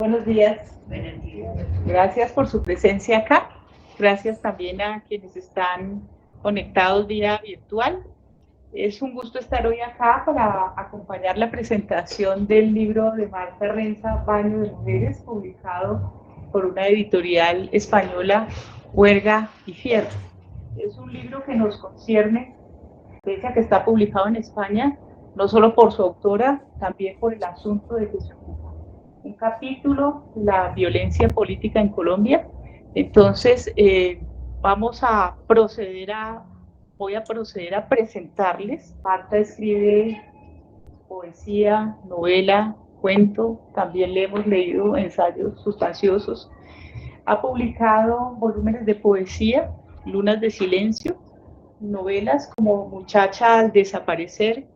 Buenos días. Gracias por su presencia acá. Gracias también a quienes están conectados vía virtual. Es un gusto estar hoy acá para acompañar la presentación del libro de Marta Renza, Baño de Mujeres, publicado por una editorial española, Huerga y Fierro. Es un libro que nos concierne, pese a que está publicado en España, no solo por su autora, también por el asunto de que se ocupa. Un capítulo, la violencia política en Colombia. Entonces, voy a proceder a presentarles. Marta escribe poesía, novela, cuento, también le hemos leído ensayos sustanciosos. Ha publicado volúmenes de poesía, Lunas de Silencio, novelas como Muchacha al Desaparecer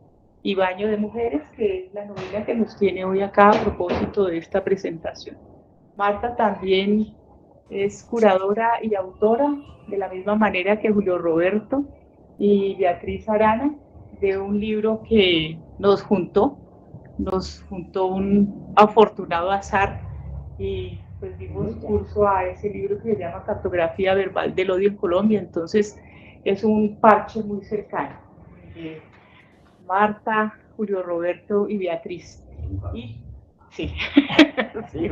y Baño de Mujeres, que es la novela que nos tiene hoy acá a propósito de esta presentación. Marta también es curadora y autora, de la misma manera que Julio Roberto y Beatriz Arana, de un libro que nos juntó un afortunado azar y pues dimos curso a ese libro que se llama Cartografía Verbal del Odio en Colombia. Entonces es un parche muy cercano. Marta, Julio Roberto y Beatriz. Y sí, sí,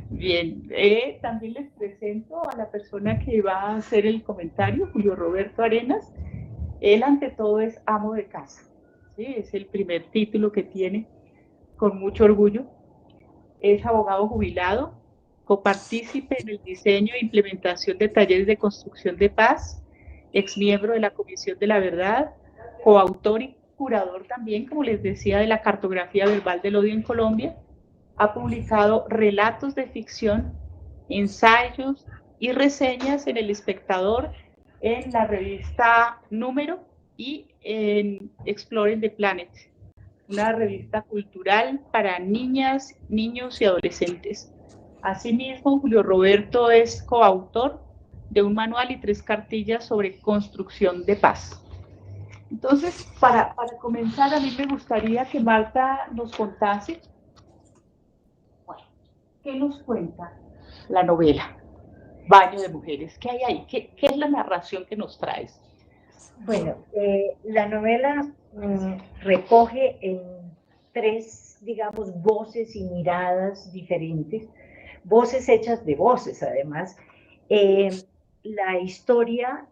bien. También les presento a la persona que va a hacer el comentario, Julio Roberto Arenas. Él ante todo es amo de casa. ¿Sí? Es el primer título que tiene, con mucho orgullo. Es abogado jubilado, copartícipe en el diseño e implementación de talleres de construcción de paz, exmiembro de la Comisión de la Verdad, coautor y curador también, como les decía, de la cartografía verbal del odio en Colombia. Ha publicado relatos de ficción, ensayos y reseñas en El Espectador, en la revista Número y en Exploring the Planet, una revista cultural para niñas, niños y adolescentes. Asimismo, Julio Roberto es coautor de un manual y 3 cartillas sobre construcción de paz. Entonces, para comenzar, a mí me gustaría que Marta nos contase, bueno, ¿qué nos cuenta la novela Baño de Mujeres? ¿Qué hay ahí? ¿Qué es la narración que nos traes? Bueno, la novela recoge en tres, digamos, voces y miradas diferentes, voces hechas de voces además, la historia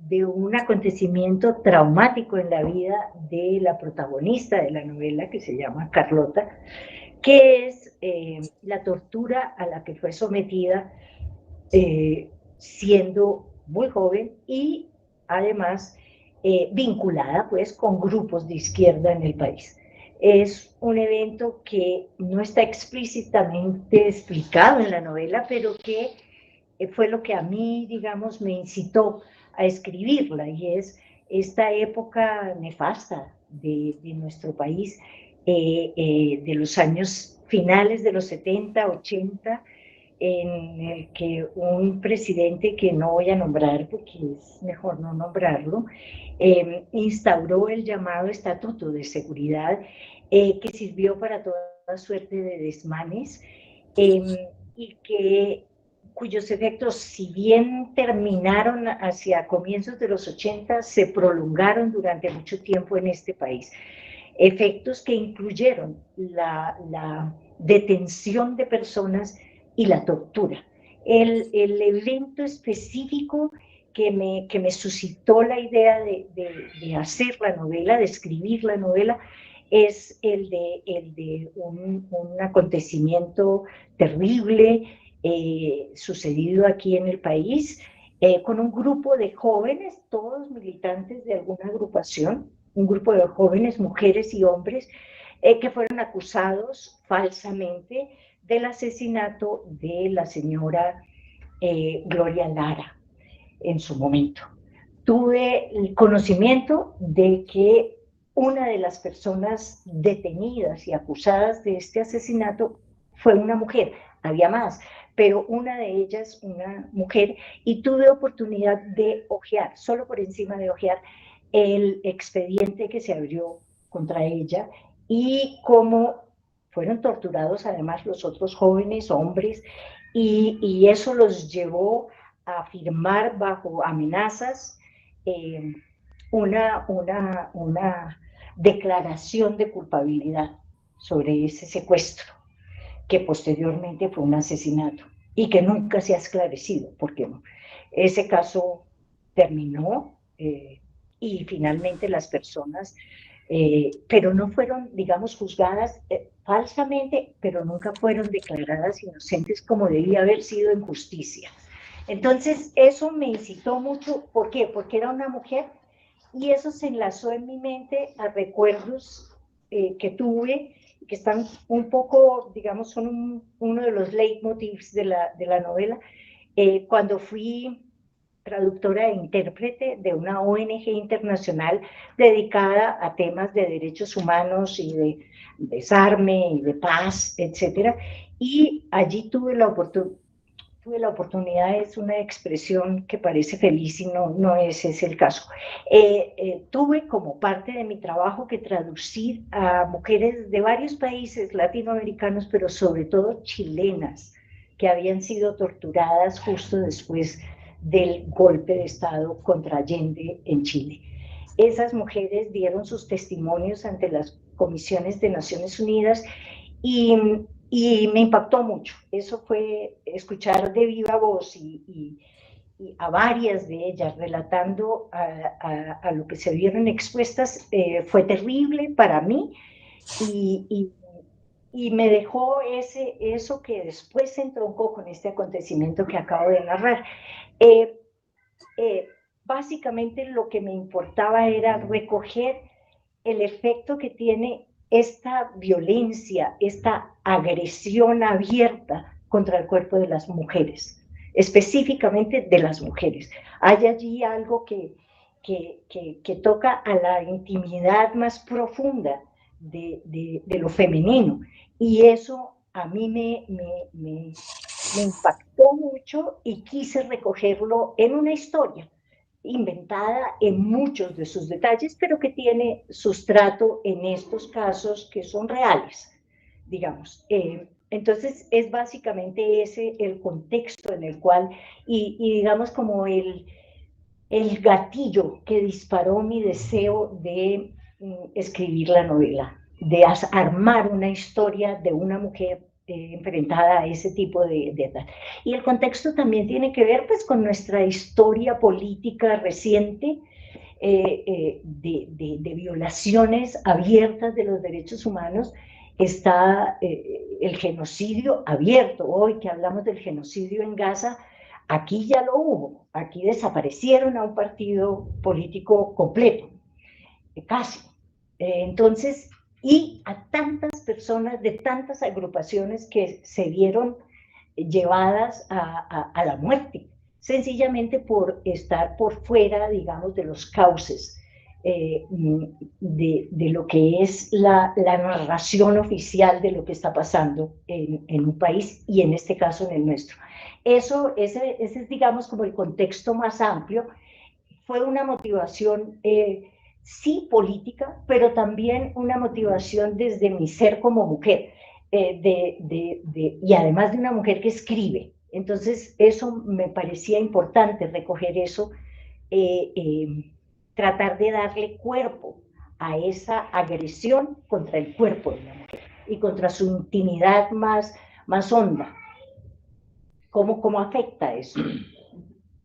de un acontecimiento traumático en la vida de la protagonista de la novela, que se llama Carlota, que es la tortura a la que fue sometida siendo muy joven y además vinculada pues con grupos de izquierda en el país. Es un evento que no está explícitamente explicado en la novela, pero que fue lo que a mí, digamos, me incitó a escribirla, y es esta época nefasta de nuestro país, de los años finales de los 70, 80, en el que un presidente que no voy a nombrar porque es mejor no nombrarlo, instauró el llamado Estatuto de Seguridad, que sirvió para toda suerte de desmanes, y cuyos efectos, si bien terminaron hacia comienzos de los 80, se prolongaron durante mucho tiempo en este país. Efectos que incluyeron la detención de personas y la tortura. El evento específico que me suscitó la idea de hacer la novela, de escribir la novela, es el de un acontecimiento terrible sucedido aquí en el país, con un grupo de jóvenes, todos militantes de alguna agrupación, un grupo de jóvenes, mujeres y hombres, que fueron acusados falsamente del asesinato de la señora Gloria Lara en su momento. Tuve el conocimiento de que una de las personas detenidas y acusadas de este asesinato fue una mujer. Había más, pero una de ellas, una mujer, y tuve oportunidad de hojear, solo por encima de hojear, el expediente que se abrió contra ella y cómo fueron torturados además los otros jóvenes hombres, y eso los llevó a firmar bajo amenazas eh, una declaración de culpabilidad sobre ese secuestro, que posteriormente fue un asesinato y que nunca se ha esclarecido, porque ese caso terminó y finalmente las personas, pero no fueron, digamos, juzgadas falsamente, pero nunca fueron declaradas inocentes como debía haber sido en justicia. Entonces, eso me incitó mucho. ¿Por qué? Porque era una mujer, y eso se enlazó en mi mente a recuerdos que tuve, que están un poco, digamos, son uno de los leitmotivs de la novela. Cuando fui traductora e intérprete de una ONG internacional dedicada a temas de derechos humanos y de desarme y de paz, etcétera, y allí tuve la oportunidad, es una expresión que parece feliz y no ese es el caso. Tuve como parte de mi trabajo que traducir a mujeres de varios países latinoamericanos, pero sobre todo chilenas, que habían sido torturadas justo después del golpe de Estado contra Allende en Chile. Esas mujeres dieron sus testimonios ante las comisiones de Naciones Unidas, y me impactó mucho. Eso fue escuchar de viva voz y a varias de ellas relatando a lo que se vieron expuestas. Fue terrible para mí, y, y me dejó eso que después se entroncó con este acontecimiento que acabo de narrar. Eh, eh, Básicamente lo que me importaba era recoger el efecto que tiene esta violencia, esta agresión abierta contra el cuerpo de las mujeres, específicamente de las mujeres. Hay allí algo que toca a la intimidad más profunda de lo femenino, y eso a mí me impactó mucho, y quise recogerlo en una historia inventada en muchos de sus detalles, pero que tiene sustrato en estos casos que son reales, digamos. Entonces es básicamente ese el contexto en el cual, y digamos como el gatillo que disparó mi deseo de escribir la novela, de armar una historia de una mujer enfrentada a ese tipo de. Y el contexto también tiene que ver pues con nuestra historia política reciente, de violaciones abiertas de los derechos humanos. Está el genocidio abierto. Hoy que hablamos del genocidio en Gaza, aquí ya lo hubo, aquí desaparecieron a un partido político completo, casi. Entonces, y a tantas personas de tantas agrupaciones que se vieron llevadas a la muerte, sencillamente por estar por fuera, digamos, de los cauces de lo que es la narración oficial de lo que está pasando en un país, y en este caso en el nuestro. Ese es, digamos, como el contexto más amplio. Fue una motivación, sí, política, pero también una motivación desde mi ser como mujer, y además de una mujer que escribe. Entonces, eso me parecía importante, recoger eso, eh, eh, tratar de darle cuerpo a esa agresión contra el cuerpo de la mujer y contra su intimidad más honda. ¿Cómo afecta eso?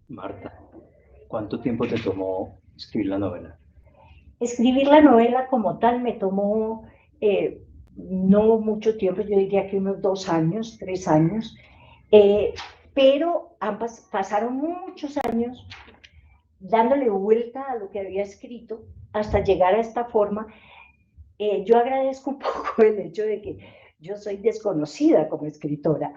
Marta, ¿cuánto tiempo te tomó escribir la novela? Escribir la novela como tal me tomó no mucho tiempo, yo diría que unos 2 años, 3 años, pero pasaron muchos años dándole vuelta a lo que había escrito hasta llegar a esta forma. Yo agradezco un poco el hecho de que yo soy desconocida como escritora.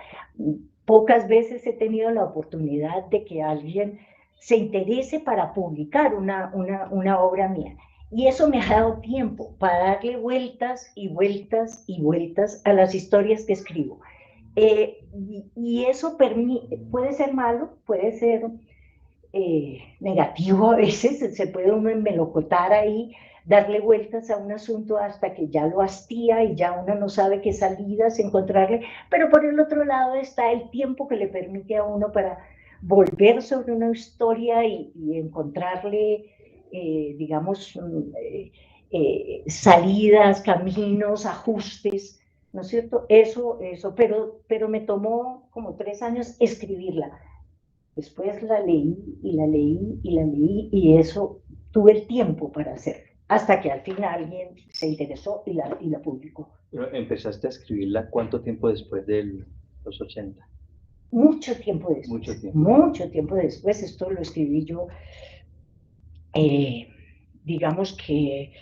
Pocas veces he tenido la oportunidad de que alguien se interese para publicar una obra mía. Y eso me ha dado tiempo para darle vueltas y vueltas y vueltas a las historias que escribo. Y eso puede ser malo, puede ser negativo a veces, se puede uno enmelocotar ahí, darle vueltas a un asunto hasta que ya lo hastía y ya uno no sabe qué salidas encontrarle, pero por el otro lado está el tiempo que le permite a uno para volver sobre una historia y encontrarle, digamos, salidas, caminos, ajustes, ¿no es cierto? Eso, pero me tomó como 3 años escribirla. Después la leí y la leí y la leí y eso tuve el tiempo para hacerlo, hasta que al fin alguien se interesó y la publicó. Pero empezaste a escribirla ¿cuánto tiempo después de los 80? Mucho tiempo después. Mucho tiempo. Mucho tiempo después. Esto lo escribí yo, digamos que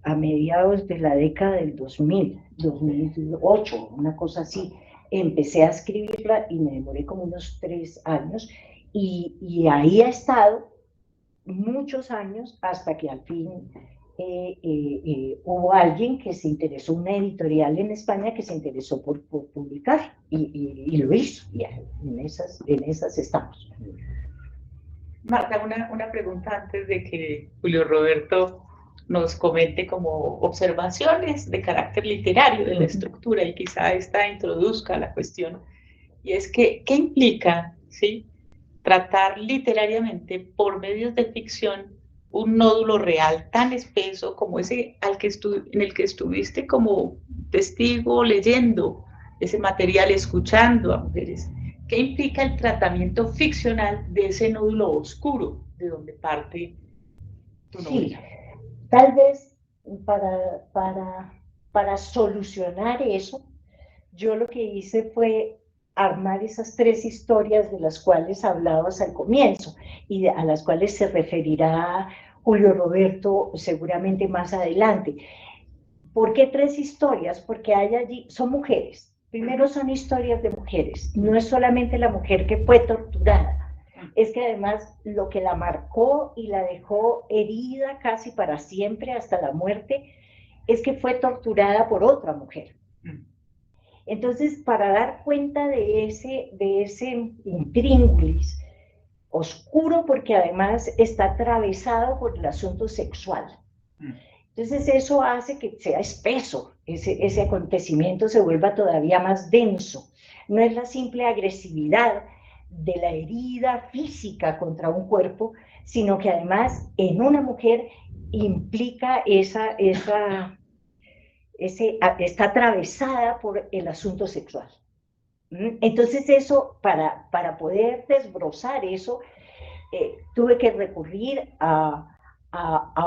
a mediados de la década del 2000, 2008, una cosa así. Empecé a escribirla y me demoré como unos 3 años y ahí ha estado muchos años hasta que al fin hubo alguien que se interesó, una editorial en España que se interesó por publicar y lo hizo. Y en esas estamos. Marta, una pregunta antes de que Julio Roberto nos comente como observaciones de carácter literario de la estructura y quizá esta introduzca la cuestión. Y es que, ¿qué implica, sí, tratar literariamente por medios de ficción un nódulo real tan espeso como ese en el que estuviste como testigo leyendo ese material, escuchando a mujeres? ¿Qué implica el tratamiento ficcional de ese nódulo oscuro de donde parte tu novela? Sí, tal vez para solucionar eso, yo lo que hice fue armar esas 3 historias de las cuales hablabas al comienzo y a las cuales se referirá Julio Roberto seguramente más adelante. ¿Por qué 3 historias? Porque hay allí, son mujeres. Primero son historias de mujeres. No es solamente la mujer que fue torturada, es que además lo que la marcó y la dejó herida casi para siempre hasta la muerte es que fue torturada por otra mujer. Entonces, para dar cuenta de ese intríngulis oscuro, porque además está atravesado por el asunto sexual. Entonces, eso hace que sea espeso, ese acontecimiento se vuelva todavía más denso. No es la simple agresividad de la herida física contra un cuerpo, sino que además en una mujer implica está atravesada por el asunto sexual. Entonces eso, para poder desbrozar eso, tuve que recurrir a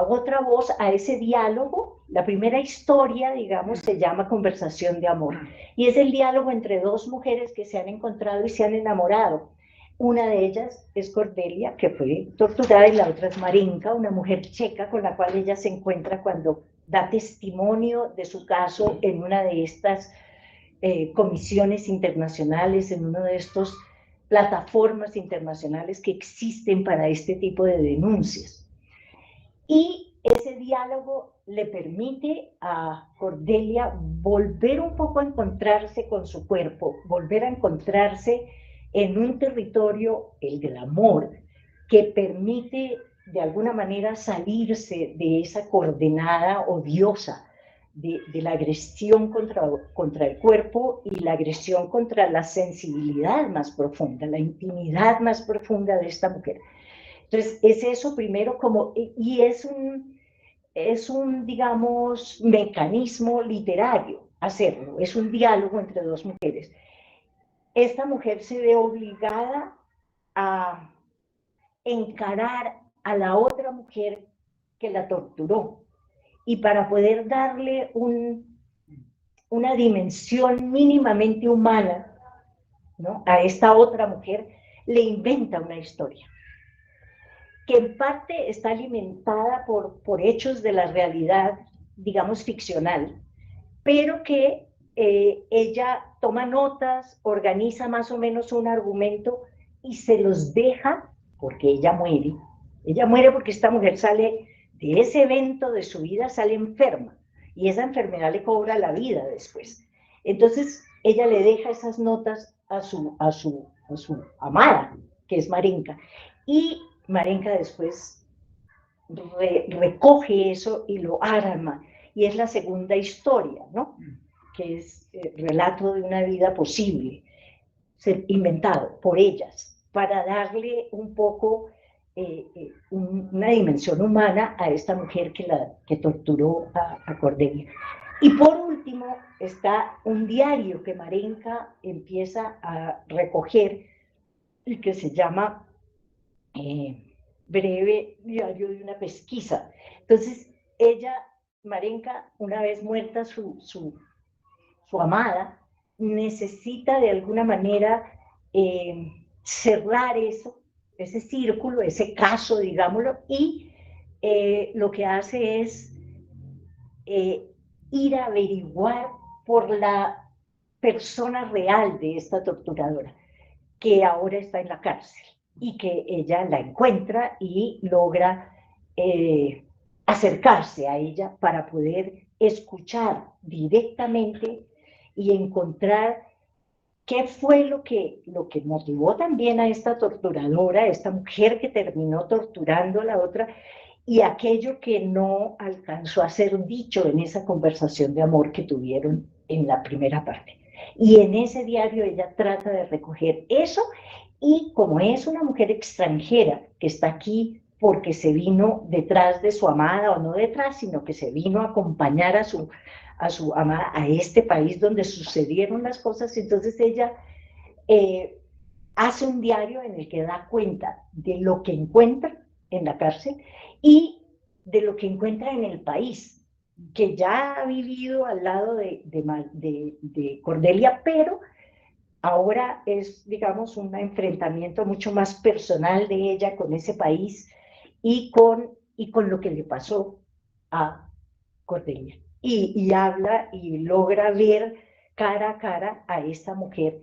otra voz, a ese diálogo. La primera historia, digamos, se llama Conversación de Amor, y es el diálogo entre 2 mujeres que se han encontrado y se han enamorado. Una de ellas es Cordelia, que fue torturada, y la otra es Marinka, una mujer checa con la cual ella se encuentra cuando da testimonio de su caso en una de estas comisiones internacionales, en una de estas plataformas internacionales que existen para este tipo de denuncias. Y ese diálogo le permite a Cordelia volver un poco a encontrarse con su cuerpo, volver a encontrarse en un territorio, el del amor, que permite de alguna manera salirse de esa coordenada odiosa de la agresión contra el cuerpo y la agresión contra la sensibilidad más profunda, la intimidad más profunda de esta mujer. Entonces, es eso primero y es un, digamos, mecanismo literario hacerlo, es un diálogo entre 2 mujeres. Esta mujer se ve obligada a encarar a la otra mujer que la torturó, y para poder darle una dimensión mínimamente humana, ¿no?, a esta otra mujer, le inventa una historia que en parte está alimentada por hechos de la realidad, digamos, ficcional, pero que ella toma notas, organiza más o menos un argumento y se los deja porque ella muere. Ella muere porque esta mujer sale de ese evento de su vida, sale enferma, y esa enfermedad le cobra la vida después. Entonces ella le deja esas notas a su amada, que es Marinka, y Marinka después recoge eso y lo arma. Y es la segunda historia, ¿no? Que es el relato de una vida posible, inventado por ellas, para darle un poco una dimensión humana a esta mujer que torturó a Cordelia. Y por último está un diario que Marenka empieza a recoger y que se llama Breve diario de una pesquisa. Entonces ella, Marenka, una vez muerta su amada, necesita de alguna manera cerrar eso, ese círculo, ese caso, digámoslo, y lo que hace es ir a averiguar por la persona real de esta torturadora, que ahora está en la cárcel, y que ella la encuentra y logra acercarse a ella para poder escuchar directamente y encontrar qué fue lo que motivó también a esta torturadora, a esta mujer que terminó torturando a la otra, y aquello que no alcanzó a ser dicho en esa conversación de amor que tuvieron en la primera parte. Y en ese diario ella trata de recoger eso, y como es una mujer extranjera que está aquí porque se vino detrás de su amada, o no detrás, sino que se vino a acompañar a su amada a este país donde sucedieron las cosas, entonces ella hace un diario en el que da cuenta de lo que encuentra en la cárcel y de lo que encuentra en el país, que ya ha vivido al lado de Cordelia, pero ahora es, digamos, un enfrentamiento mucho más personal de ella con ese país y con lo que le pasó a Cordelia. Y habla y logra ver cara a cara a esta mujer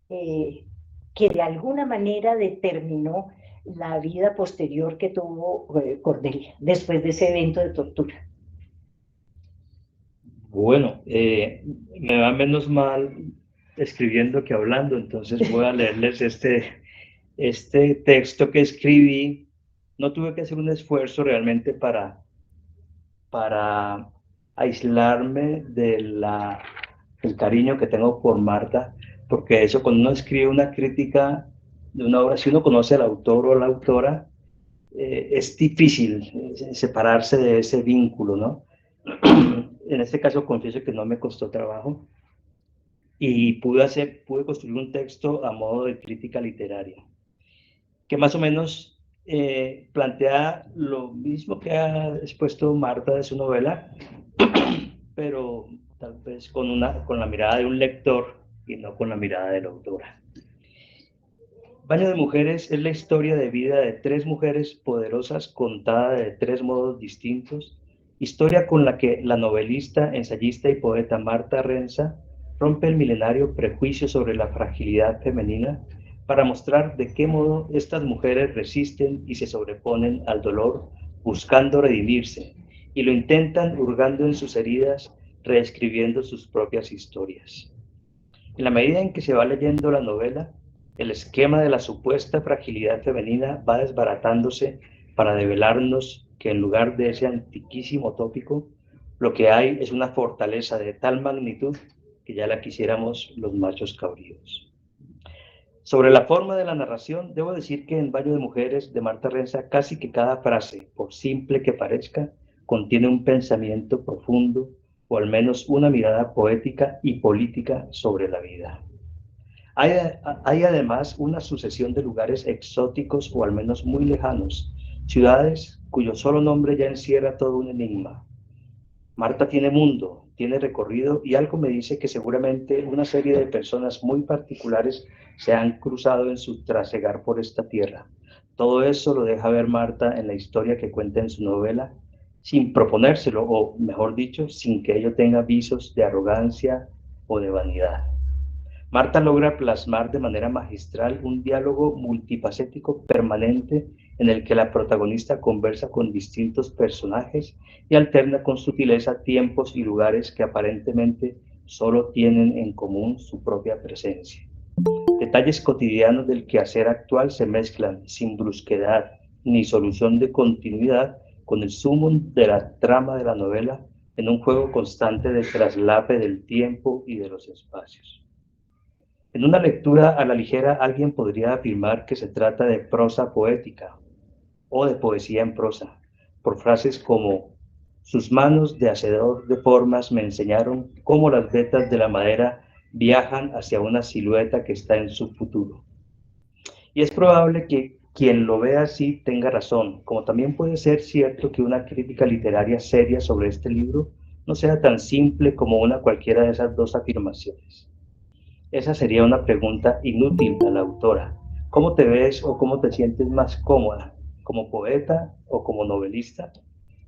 que de alguna manera determinó la vida posterior que tuvo Cordelia después de ese evento de tortura. Bueno, me va menos mal escribiendo que hablando, entonces voy a leerles este texto que escribí. No tuve que hacer un esfuerzo realmente para aislarme del cariño que tengo por Marta, porque eso, cuando uno escribe una crítica de una obra, si uno conoce al autor o a la autora, es difícil separarse de ese vínculo, ¿no? En este caso confieso que no me costó trabajo y pude construir un texto a modo de crítica literaria, que más o menos plantea lo mismo que ha expuesto Marta de su novela, pero tal vez con la mirada de un lector y no con la mirada de la autora. Baño de Mujeres es la historia de vida de tres mujeres poderosas contada de tres modos distintos, historia con la que la novelista, ensayista y poeta Marta Renza rompe el milenario prejuicio sobre la fragilidad femenina para mostrar de qué modo estas mujeres resisten y se sobreponen al dolor buscando redimirse, y lo intentan hurgando en sus heridas, reescribiendo sus propias historias. En la medida en que se va leyendo la novela, el esquema de la supuesta fragilidad femenina va desbaratándose para develarnos que en lugar de ese antiquísimo tópico, lo que hay es una fortaleza de tal magnitud que ya la quisiéramos los machos cabríos. Sobre la forma de la narración, debo decir que en Baño de Mujeres de Marta Renza casi que cada frase, por simple que parezca, contiene un pensamiento profundo o al menos una mirada poética y política sobre la vida. Hay además una sucesión de lugares exóticos o al menos muy lejanos, ciudades cuyo solo nombre ya encierra todo un enigma. Marta tiene mundo, tiene recorrido y algo me dice que seguramente una serie de personas muy particulares se han cruzado en su trasegar por esta tierra. Todo eso lo deja ver Marta en la historia que cuenta en su novela, sin proponérselo, o mejor dicho, sin que ello tenga visos de arrogancia o de vanidad. Marta logra plasmar de manera magistral un diálogo multifacético permanente en el que la protagonista conversa con distintos personajes y alterna con sutileza tiempos y lugares que aparentemente solo tienen en común su propia presencia. Detalles cotidianos del quehacer actual se mezclan sin brusquedad ni solución de continuidad con el sumum de la trama de la novela en un juego constante de traslape del tiempo y de los espacios. En una lectura a la ligera, alguien podría afirmar que se trata de prosa poética o de poesía en prosa, por frases como: sus manos de hacedor de formas me enseñaron cómo las vetas de la madera viajan hacia una silueta que está en su futuro. Y es probable que quien lo vea así tenga razón, como también puede ser cierto que una crítica literaria seria sobre este libro no sea tan simple como una cualquiera de esas dos afirmaciones. Esa sería una pregunta inútil a la autora. ¿Cómo te ves o cómo te sientes más cómoda? ¿Como poeta o como novelista?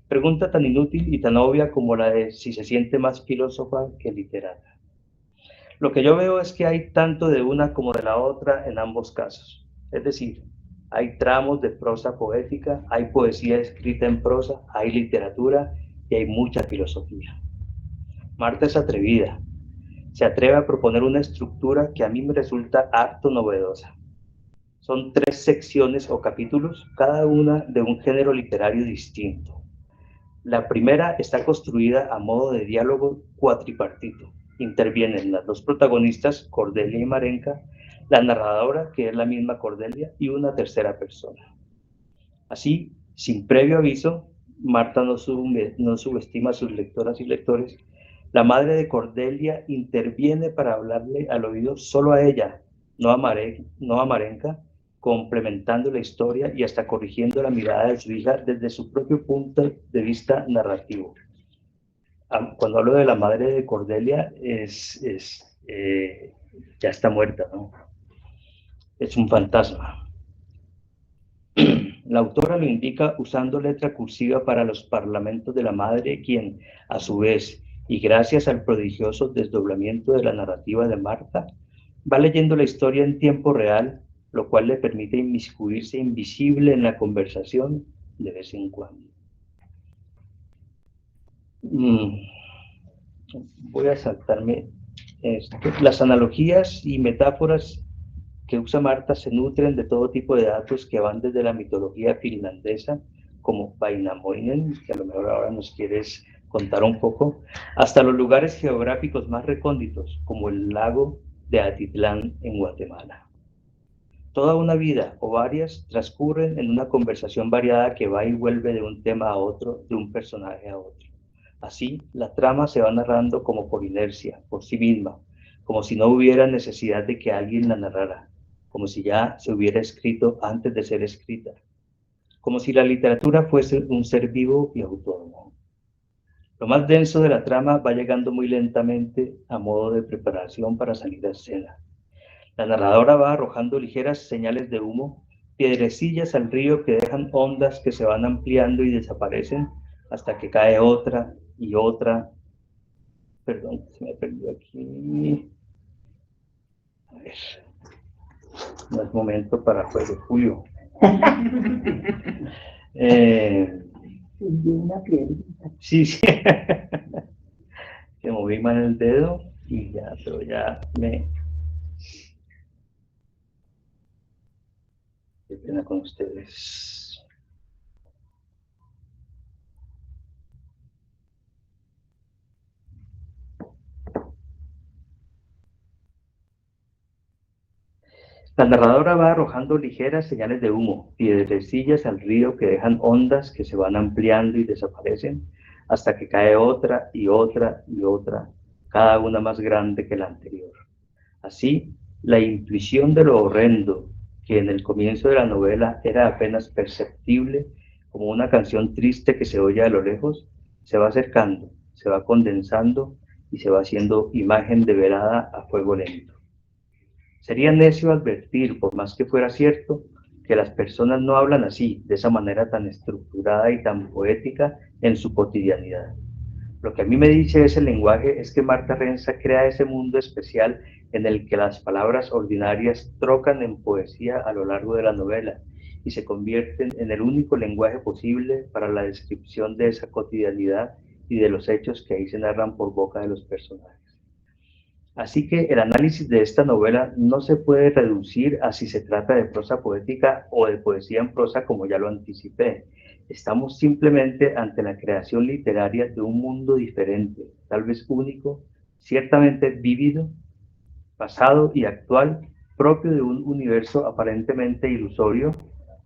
Pregunta tan inútil y tan obvia como la de si se siente más filósofa que literata. Lo que yo veo es que hay tanto de una como de la otra en ambos casos. Es decir, hay tramos de prosa poética, hay poesía escrita en prosa, hay literatura y hay mucha filosofía. Marta es atrevida. Se atreve a proponer una estructura que a mí me resulta harto novedosa. Son 3 secciones o capítulos, cada una de un género literario distinto. La primera está construida a modo de diálogo cuatripartito. Intervienen las 2 protagonistas, Cordelia y Marenka, la narradora, que es la misma Cordelia, y una tercera persona. Así, sin previo aviso, Marta no subestima a sus lectoras y lectores. La madre de Cordelia interviene para hablarle al oído solo a ella, no a Marenka, complementando la historia y hasta corrigiendo la mirada de su hija desde su propio punto de vista narrativo. Cuando hablo de la madre de Cordelia, ya está muerta, ¿no? Es un fantasma. La autora lo indica usando letra cursiva para los parlamentos de la madre, quien, a su vez, y gracias al prodigioso desdoblamiento de la narrativa de Marta, va leyendo la historia en tiempo real, lo cual le permite inmiscuirse invisible en la conversación de vez en cuando. Voy a saltarme esto. Las analogías y metáforas que usa Marta se nutren de todo tipo de datos que van desde la mitología finlandesa, como Vainamoinen, que a lo mejor ahora nos quieres contar un poco, hasta los lugares geográficos más recónditos, como el lago de Atitlán en Guatemala. Toda una vida o varias transcurren en una conversación variada que va y vuelve de un tema a otro, de un personaje a otro. Así, la trama se va narrando como por inercia, por sí misma, como si no hubiera necesidad de que alguien la narrara, como si ya se hubiera escrito antes de ser escrita, como si la literatura fuese un ser vivo y autónomo. Lo más denso de la trama va llegando muy lentamente a modo de preparación para salir a escena. La narradora va arrojando ligeras señales de humo, piedrecillas al río que dejan ondas que se van ampliando y desaparecen hasta que cae otra y otra. Perdón, se me perdió aquí. A ver, no es momento para juego, Julio. Sí, sí. Que moví mal el dedo y ya, pero ya me... Qué pena con ustedes. La narradora va arrojando ligeras señales de humo, piedrecillas al río que dejan ondas que se van ampliando y desaparecen, hasta que cae otra y otra y otra, cada una más grande que la anterior. Así, la intuición de lo horrendo, que en el comienzo de la novela era apenas perceptible como una canción triste que se oye a lo lejos, se va acercando, se va condensando y se va haciendo imagen develada a fuego lento. Sería necio advertir, por más que fuera cierto, que las personas no hablan así, de esa manera tan estructurada y tan poética en su cotidianidad. Lo que a mí me dice ese lenguaje es que Marta Renza crea ese mundo especial en el que las palabras ordinarias trocan en poesía a lo largo de la novela y se convierten en el único lenguaje posible para la descripción de esa cotidianidad y de los hechos que ahí se narran por boca de los personajes. Así que el análisis de esta novela no se puede reducir a si se trata de prosa poética o de poesía en prosa, como ya lo anticipé. Estamos simplemente ante la creación literaria de un mundo diferente, tal vez único, ciertamente vívido, pasado y actual, propio de un universo aparentemente ilusorio,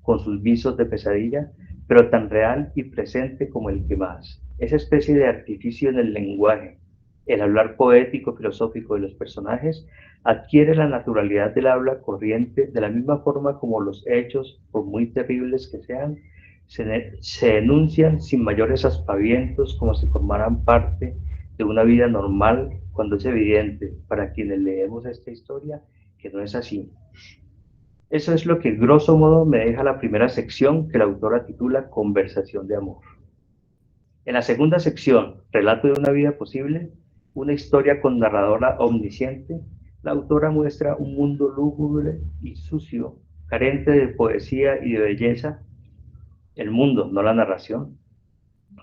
con sus visos de pesadilla, pero tan real y presente como el que más. Esa especie de artificio en el lenguaje, el hablar poético, filosófico de los personajes, adquiere la naturalidad del habla corriente de la misma forma como los hechos, por muy terribles que sean, se enuncian sin mayores aspavientos como si formaran parte de una vida normal, cuando es evidente para quienes leemos esta historia que no es así. Eso es lo que grosso modo me deja la primera sección, que la autora titula Conversación de amor. En la segunda sección, Relato de una vida posible, una historia con narradora omnisciente, la autora muestra un mundo lúgubre y sucio, carente de poesía y de belleza, el mundo, no la narración,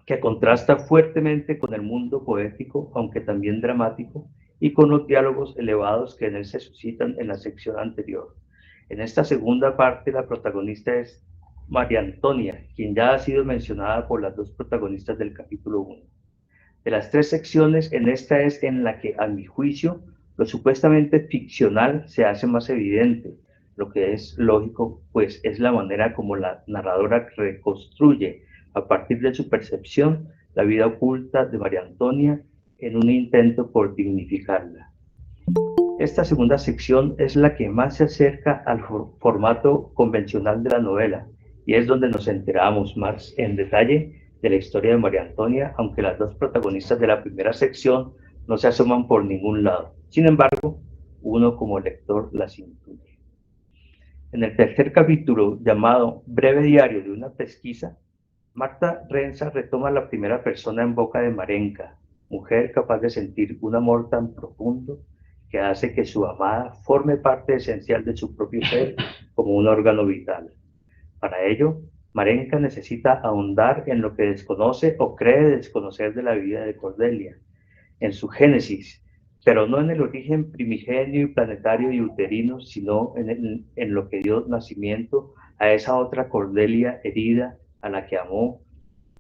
que contrasta fuertemente con el mundo poético, aunque también dramático, y con los diálogos elevados que en él se suscitan en la sección anterior. En esta segunda parte, la protagonista es María Antonia, quien ya ha sido mencionada por las dos protagonistas del capítulo 1. De las tres secciones, en esta es en la que, a mi juicio, lo supuestamente ficcional se hace más evidente, lo que es lógico, pues es la manera como la narradora reconstruye, a partir de su percepción, la vida oculta de María Antonia en un intento por dignificarla. Esta segunda sección es la que más se acerca al formato convencional de la novela, y es donde nos enteramos más en detalle de la historia de María Antonia, aunque las dos protagonistas de la primera sección no se asoman por ningún lado. Sin embargo, uno como lector las intuye. En el tercer capítulo, llamado Breve diario de una pesquisa, Marta Renza retoma la primera persona en boca de Marenka, mujer capaz de sentir un amor tan profundo que hace que su amada forme parte esencial de su propio ser como un órgano vital. Para ello, Marenka necesita ahondar en lo que desconoce o cree desconocer de la vida de Cordelia, en su génesis, pero no en el origen primigenio y planetario y uterino, sino en lo que dio nacimiento a esa otra Cordelia herida a la que amó,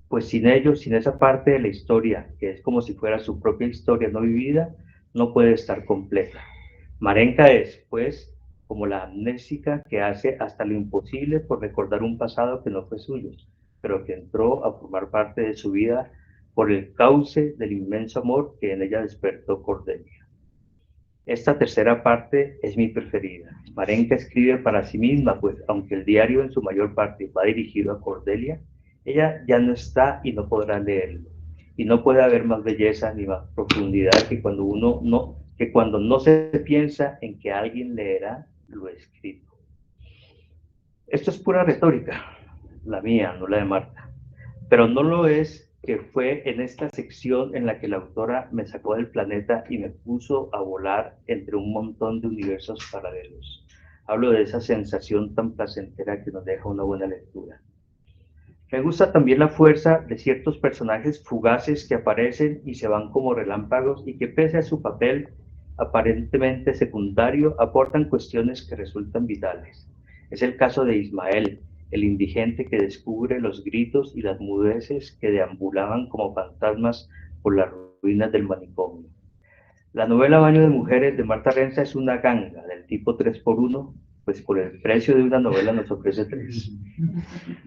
pues sin ello, sin esa parte de la historia, que es como si fuera su propia historia no vivida, no puede estar completa. Marenka es, pues, como la amnésica que hace hasta lo imposible por recordar un pasado que no fue suyo, pero que entró a formar parte de su vida por el cauce del inmenso amor que en ella despertó Cordelia. Esta tercera parte es mi preferida. Marenka escribe para sí misma, pues aunque el diario en su mayor parte va dirigido a Cordelia, ella ya no está y no podrá leerlo. Y no puede haber más belleza ni más profundidad que cuando no se piensa en que alguien leerá lo escrito. Esto es pura retórica, la mía, no la de Marta. Pero no lo es que fue en esta sección en la que la autora me sacó del planeta y me puso a volar entre un montón de universos paralelos. Hablo de esa sensación tan placentera que nos deja una buena lectura. Me gusta también la fuerza de ciertos personajes fugaces que aparecen y se van como relámpagos y que pese a su papel aparentemente secundario aportan cuestiones que resultan vitales. Es el caso de Ismael, el indigente que descubre los gritos y las mudeces que deambulaban como fantasmas por las ruinas del manicomio. La novela Baño de Mujeres de Marta Renza es una ganga del tipo 3x1, pues por el precio de una novela nos ofrece 3.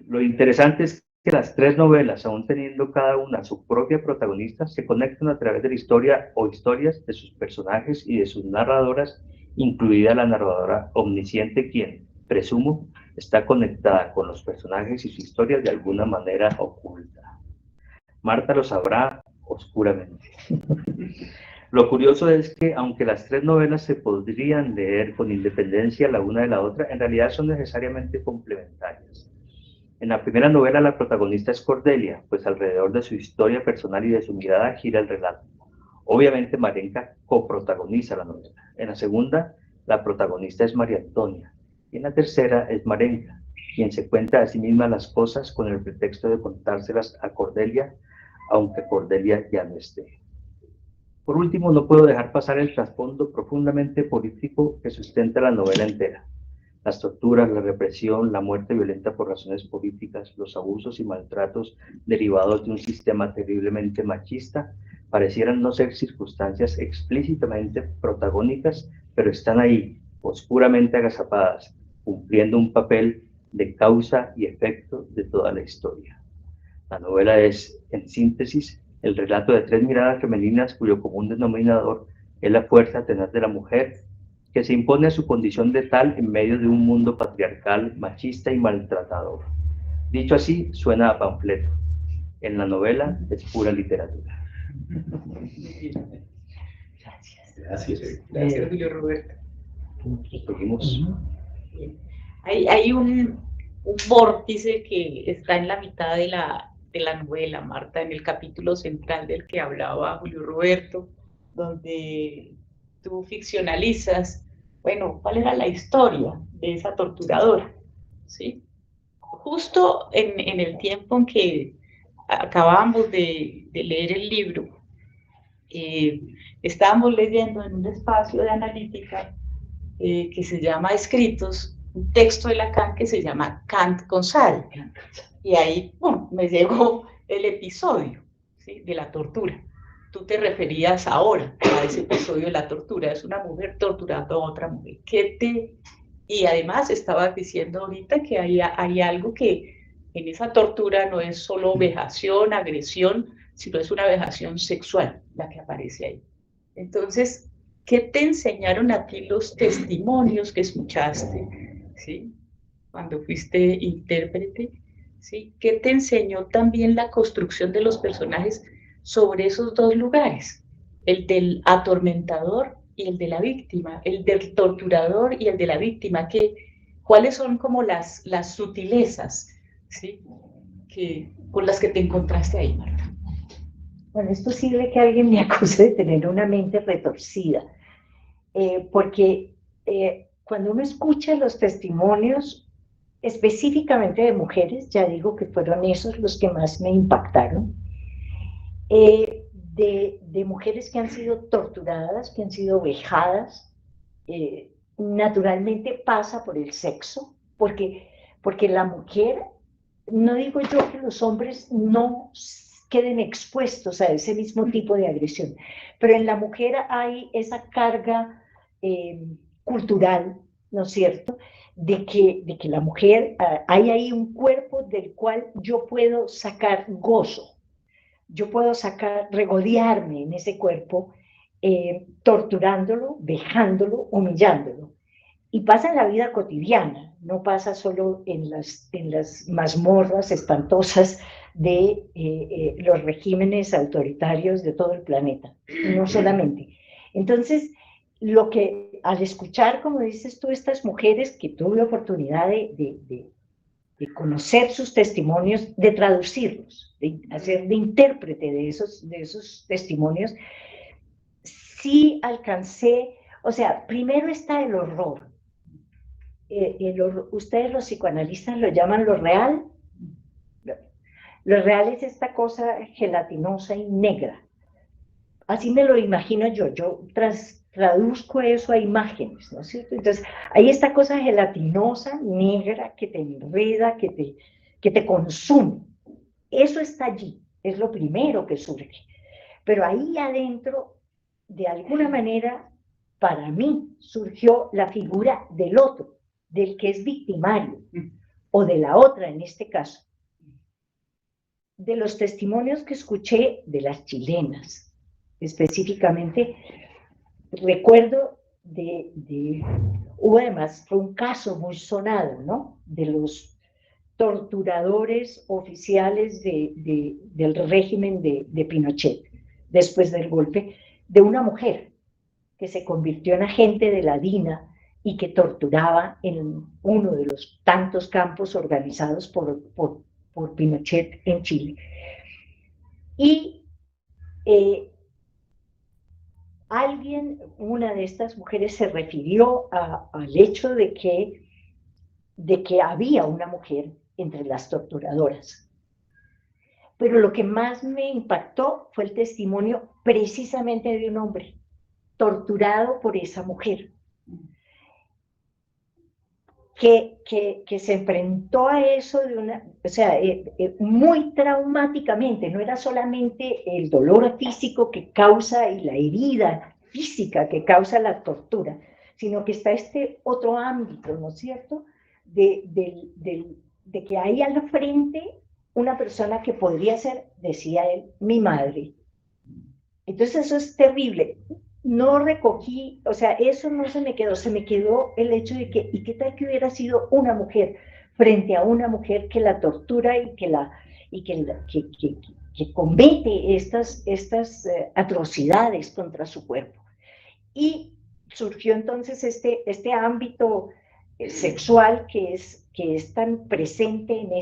Lo interesante es que las 3 novelas, aún teniendo cada una su propia protagonista, se conectan a través de la historia o historias de sus personajes y de sus narradoras, incluida la narradora omnisciente, quien, presumo, está conectada con los personajes y sus historias de alguna manera oculta. Marta lo sabrá oscuramente. Lo curioso es que, aunque las 3 novelas se podrían leer con independencia la una de la otra, en realidad son necesariamente complementarias. En la primera novela la protagonista es Cordelia, pues alrededor de su historia personal y de su mirada gira el relato. Obviamente Marenka coprotagoniza la novela. En la segunda, la protagonista es María Antonia. Y en la tercera es Marenka, quien se cuenta a sí misma las cosas con el pretexto de contárselas a Cordelia, aunque Cordelia ya no esté. Por último, no puedo dejar pasar el trasfondo profundamente político que sustenta la novela entera. Las torturas, la represión, la muerte violenta por razones políticas, los abusos y maltratos derivados de un sistema terriblemente machista parecieran no ser circunstancias explícitamente protagónicas, pero están ahí, oscuramente agazapadas, cumpliendo un papel de causa y efecto de toda la historia. La novela es, en síntesis, el relato de tres miradas femeninas cuyo común denominador es la fuerza tenaz de la mujer, que se impone a su condición de tal en medio de un mundo patriarcal, machista y maltratador. Dicho así, suena a panfleto. En la novela es pura literatura. Gracias, Julio Roberto. Seguimos. Hay un vórtice que está en la mitad de la novela, Marta, en el capítulo central del que hablaba Julio Roberto, donde tú ficcionalizas, bueno, ¿cuál era la historia de esa torturadora? ¿Sí? Justo en el tiempo en que acabábamos de leer el libro, estábamos leyendo en un espacio de analítica que se llama Escritos, un texto de Lacan que se llama Kant con sal. Y ahí me llegó el episodio, ¿sí?, de la tortura. Tú te referías ahora a ese episodio de la tortura, es una mujer torturando a otra mujer. Y además estabas diciendo ahorita que hay algo que en esa tortura no es solo vejación, agresión, sino es una vejación sexual la que aparece ahí. Entonces, ¿qué te enseñaron a ti los testimonios que escuchaste, ¿sí?, cuando fuiste intérprete? ¿Sí? ¿Qué te enseñó también la construcción de los personajes sobre esos dos lugares? El del atormentador y el de la víctima, el del torturador y el de la víctima. ¿Cuáles son como las sutilezas, ¿sí?, con las que te encontraste ahí, Marta? Bueno, es posible que alguien me acuse de tener una mente retorcida, porque cuando uno escucha los testimonios, específicamente de mujeres, ya digo que fueron esos los que más me impactaron, de mujeres que han sido torturadas, que han sido vejadas, naturalmente pasa por el sexo, porque la mujer, no digo yo que los hombres no queden expuestos a ese mismo tipo de agresión, pero en la mujer hay esa carga cultural, ¿no es cierto?, de que la mujer, hay ahí un cuerpo del cual yo puedo sacar gozo, yo puedo regodearme en ese cuerpo, torturándolo, vejándolo, humillándolo. Y pasa en la vida cotidiana, no pasa solo en las mazmorras espantosas de los regímenes autoritarios de todo el planeta, no solamente. Entonces, al escuchar, como dices tú, estas mujeres que tuve oportunidad de conocer sus testimonios, de traducirlos, de hacer de intérprete de esos testimonios, sí alcancé, o sea, primero está el horror. Ustedes los psicoanalistas lo llaman lo real. Lo real es esta cosa gelatinosa y negra. Así me lo imagino yo traduzco eso a imágenes, ¿no es cierto? Entonces, hay esta cosa gelatinosa, negra, que te enreda, que te consume. Eso está allí, es lo primero que surge. Pero ahí adentro, de alguna manera, para mí, surgió la figura del otro, del que es victimario, o de la otra en este caso. De los testimonios que escuché de las chilenas, específicamente, recuerdo hubo además, fue un caso muy sonado, ¿no?, de los torturadores oficiales del régimen de Pinochet, después del golpe, de una mujer que se convirtió en agente de la DINA y que torturaba en uno de los tantos campos organizados por Pinochet en Chile. Y una de estas mujeres se refirió al hecho de que había una mujer entre las torturadoras. Pero lo que más me impactó fue el testimonio precisamente de un hombre torturado por esa mujer. que se enfrentó a eso de o sea, muy traumáticamente. No era solamente el dolor físico que causa y la herida física que causa la tortura, sino que está este otro ámbito, ¿no es cierto?, de que hay al frente una persona que podría ser, decía él, mi madre. Entonces eso es terrible. No recogí, o sea, eso no se me quedó el hecho de que, ¿y qué tal que hubiera sido una mujer frente a una mujer que la tortura y que comete estas atrocidades contra su cuerpo? Y surgió entonces este ámbito sexual que es tan presente en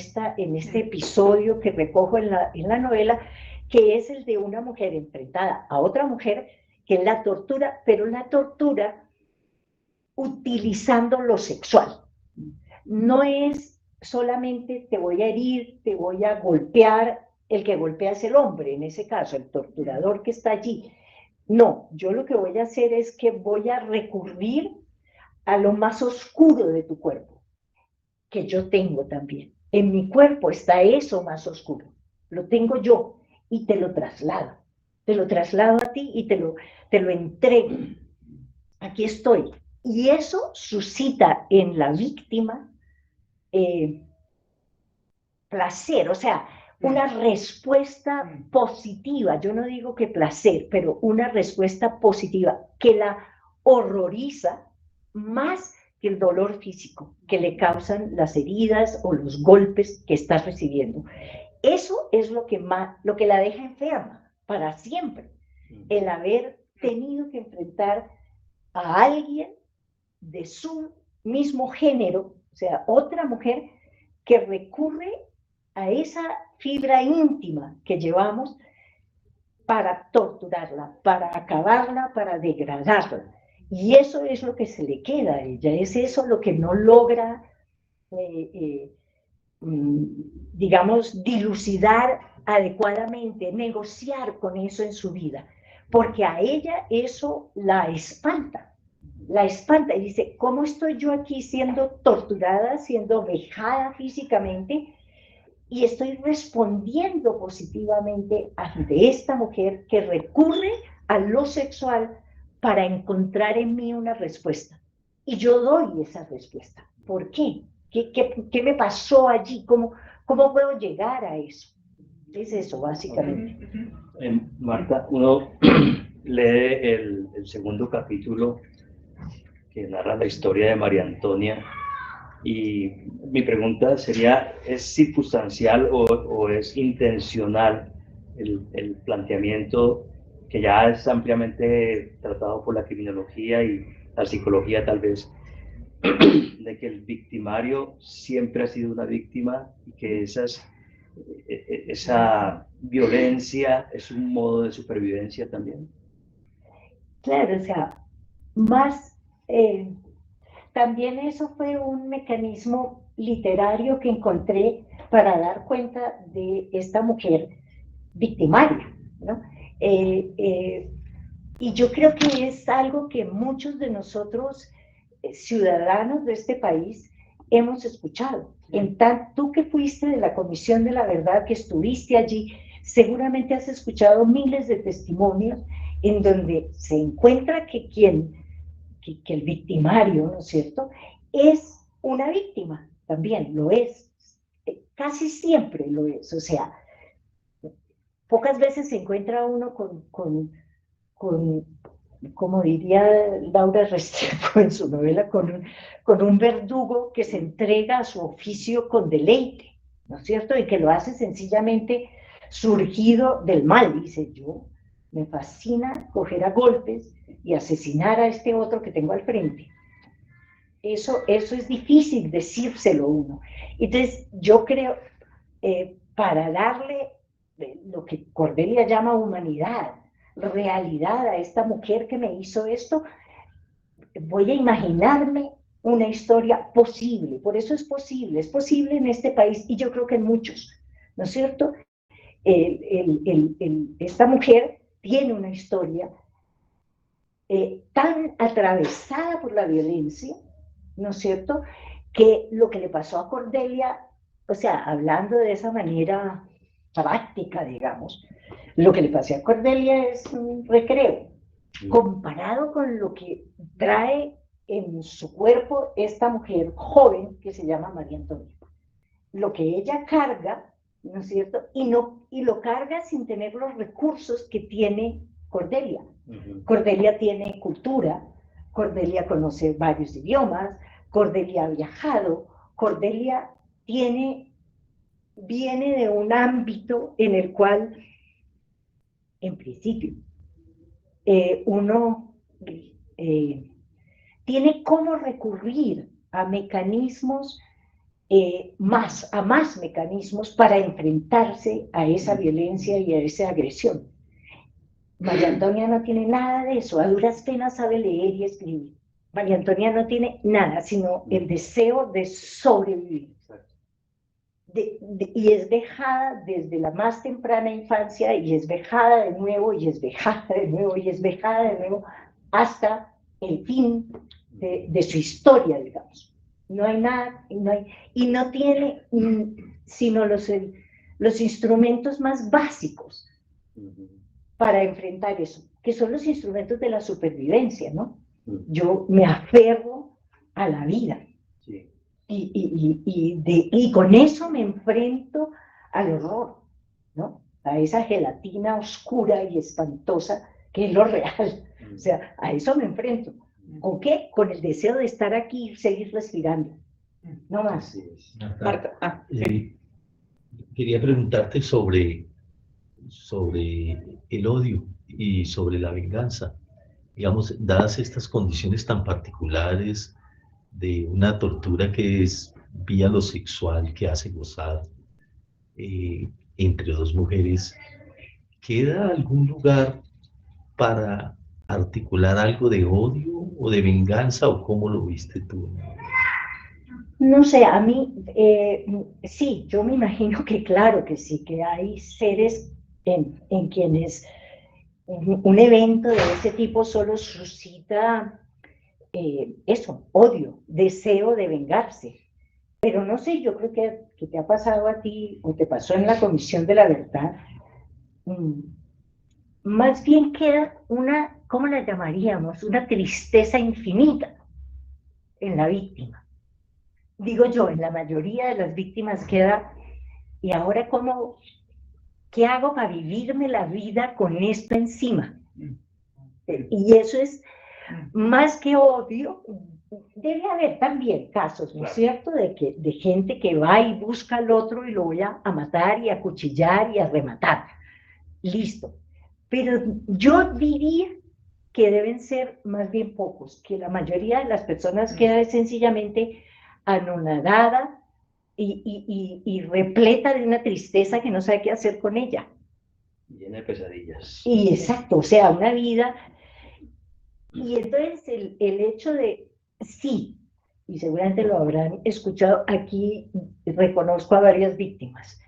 este episodio que recojo en la novela, que es el de una mujer enfrentada a otra mujer, que es la tortura, pero la tortura utilizando lo sexual. No es solamente te voy a herir, te voy a golpear, el que golpea es el hombre, en ese caso, el torturador que está allí. No, yo lo que voy a hacer es que voy a recurrir a lo más oscuro de tu cuerpo, que yo tengo también. En mi cuerpo está eso más oscuro, lo tengo yo y te lo traslado a ti y te lo entrego. Aquí estoy. Y eso suscita en la víctima placer, o sea, una respuesta positiva. Yo no digo que placer, pero una respuesta positiva que la horroriza más que el dolor físico que le causan las heridas o los golpes que estás recibiendo. Eso es lo que la deja enferma para siempre, el haber tenido que enfrentar a alguien de su mismo género, o sea, otra mujer que recurre a esa fibra íntima que llevamos para torturarla, para acabarla, para degradarla. Y eso es lo que se le queda a ella, es eso lo que no logra, digamos, dilucidar adecuadamente, negociar con eso en su vida, porque a ella eso la espanta y dice, ¿cómo estoy yo aquí siendo torturada, siendo vejada físicamente y estoy respondiendo positivamente ante esta mujer que recurre a lo sexual para encontrar en mí una respuesta? Y yo doy esa respuesta. ¿Por qué? ¿Qué me pasó allí? ¿Cómo puedo llegar a eso? Es eso, básicamente. Marta, uno lee el segundo capítulo que narra la historia de María Antonia y mi pregunta sería, ¿es circunstancial o es intencional el planteamiento que ya es ampliamente tratado por la criminología y la psicología tal vez, de que el victimario siempre ha sido una víctima y que esa violencia es un modo de supervivencia también? Claro, o sea, más... también eso fue un mecanismo literario que encontré para dar cuenta de esta mujer victimaria, ¿no? Y yo creo que es algo que muchos de nosotros, ciudadanos de este país, hemos escuchado. Tú que fuiste de la Comisión de la Verdad, que estuviste allí, seguramente has escuchado miles de testimonios en donde se encuentra que el victimario, ¿no es cierto?, es una víctima, también lo es, casi siempre lo es, o sea, pocas veces se encuentra uno como diría Laura Restrepo en su novela, con un verdugo que se entrega a su oficio con deleite, ¿no es cierto?, y que lo hace sencillamente surgido del mal. Dice, yo me fascina coger a golpes y asesinar a este otro que tengo al frente. Eso es difícil decírselo uno. Entonces, yo creo, para darle lo que Cordelia llama humanidad, realidad a esta mujer que me hizo esto, voy a imaginarme una historia posible. Por eso es posible en este país y yo creo que en muchos, ¿no es cierto? Esta mujer tiene una historia tan atravesada por la violencia, ¿no es cierto?, que lo que le pasó a Cordelia, o sea, hablando de esa manera práctica, digamos, lo que le pasó a Cordelia es un recreo, comparado con lo que trae en su cuerpo esta mujer joven que se llama María Antonia. Lo que ella carga, ¿no es cierto? Y lo carga sin tener los recursos que tiene Cordelia. Cordelia tiene cultura, Cordelia conoce varios idiomas, Cordelia ha viajado, Cordelia viene de un ámbito en el cual, en principio, uno tiene cómo recurrir a mecanismos, a más mecanismos para enfrentarse a esa violencia y a esa agresión. María Antonia no tiene nada de eso, a duras penas sabe leer y escribir. María Antonia no tiene nada, sino el deseo de sobrevivir. Y es vejada desde la más temprana infancia, y es vejada de nuevo, y es vejada de nuevo, y es vejada de nuevo, hasta el fin de su historia, digamos. No hay nada, y no tiene sino los instrumentos más básicos para enfrentar eso, que son los instrumentos de la supervivencia, ¿no? Yo me aferro a la vida. Sí. Y con eso me enfrento al horror, ¿no? A esa gelatina oscura y espantosa que es lo real. O sea, a eso me enfrento. ¿Con qué? Con el deseo de estar aquí y seguir respirando. No más. Marta, quería preguntarte sobre el odio y sobre la venganza. Digamos, dadas estas condiciones tan particulares de una tortura que es vía lo sexual, que hace gozar entre dos mujeres, ¿queda algún lugar para articular algo de odio o de venganza, o cómo lo viste tú? No sé, a mí, sí, yo me imagino que claro que sí, que hay seres en quienes un evento de ese tipo solo suscita eso, odio, deseo de vengarse. Pero no sé, yo creo que te ha pasado a ti, o te pasó en la Comisión de la Verdad, más bien queda una, ¿cómo la llamaríamos? Una tristeza infinita en la víctima. Digo yo, en la mayoría de las víctimas queda, ¿y ahora cómo, qué hago para vivirme la vida con esto encima? Y eso es más que odio. Debe haber también casos, ¿no es cierto?, de gente que va y busca al otro y lo voy a matar y a cuchillar y a rematar. Listo. Pero yo diría que deben ser más bien pocos, que la mayoría de las personas queda sencillamente anonadada y repleta de una tristeza que no sabe qué hacer con ella. Llena de pesadillas. Y exacto, o sea, una vida. Y entonces el hecho de, sí, y seguramente lo habrán escuchado, aquí reconozco a varias víctimas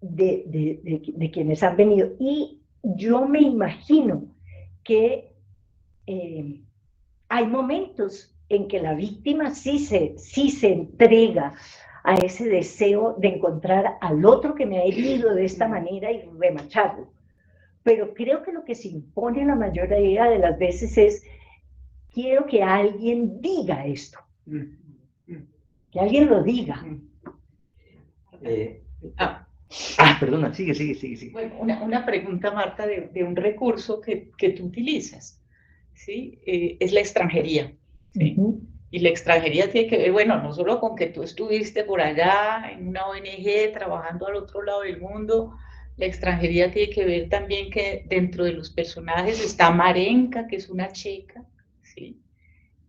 de quienes han venido, y yo me imagino que hay momentos en que la víctima sí se entrega a ese deseo de encontrar al otro que me ha herido de esta manera y remacharlo. Pero creo que lo que se impone la mayoría de las veces es: quiero que alguien diga esto, que alguien lo diga. Perdona, sigue. Bueno, una pregunta, Marta, de un recurso que tú utilizas, ¿sí? Es la extranjería, ¿sí? Y la extranjería tiene que ver, bueno, no solo con que tú estuviste por allá en una ONG trabajando al otro lado del mundo. La extranjería tiene que ver también que dentro de los personajes está Marenka, que es una checa, ¿sí?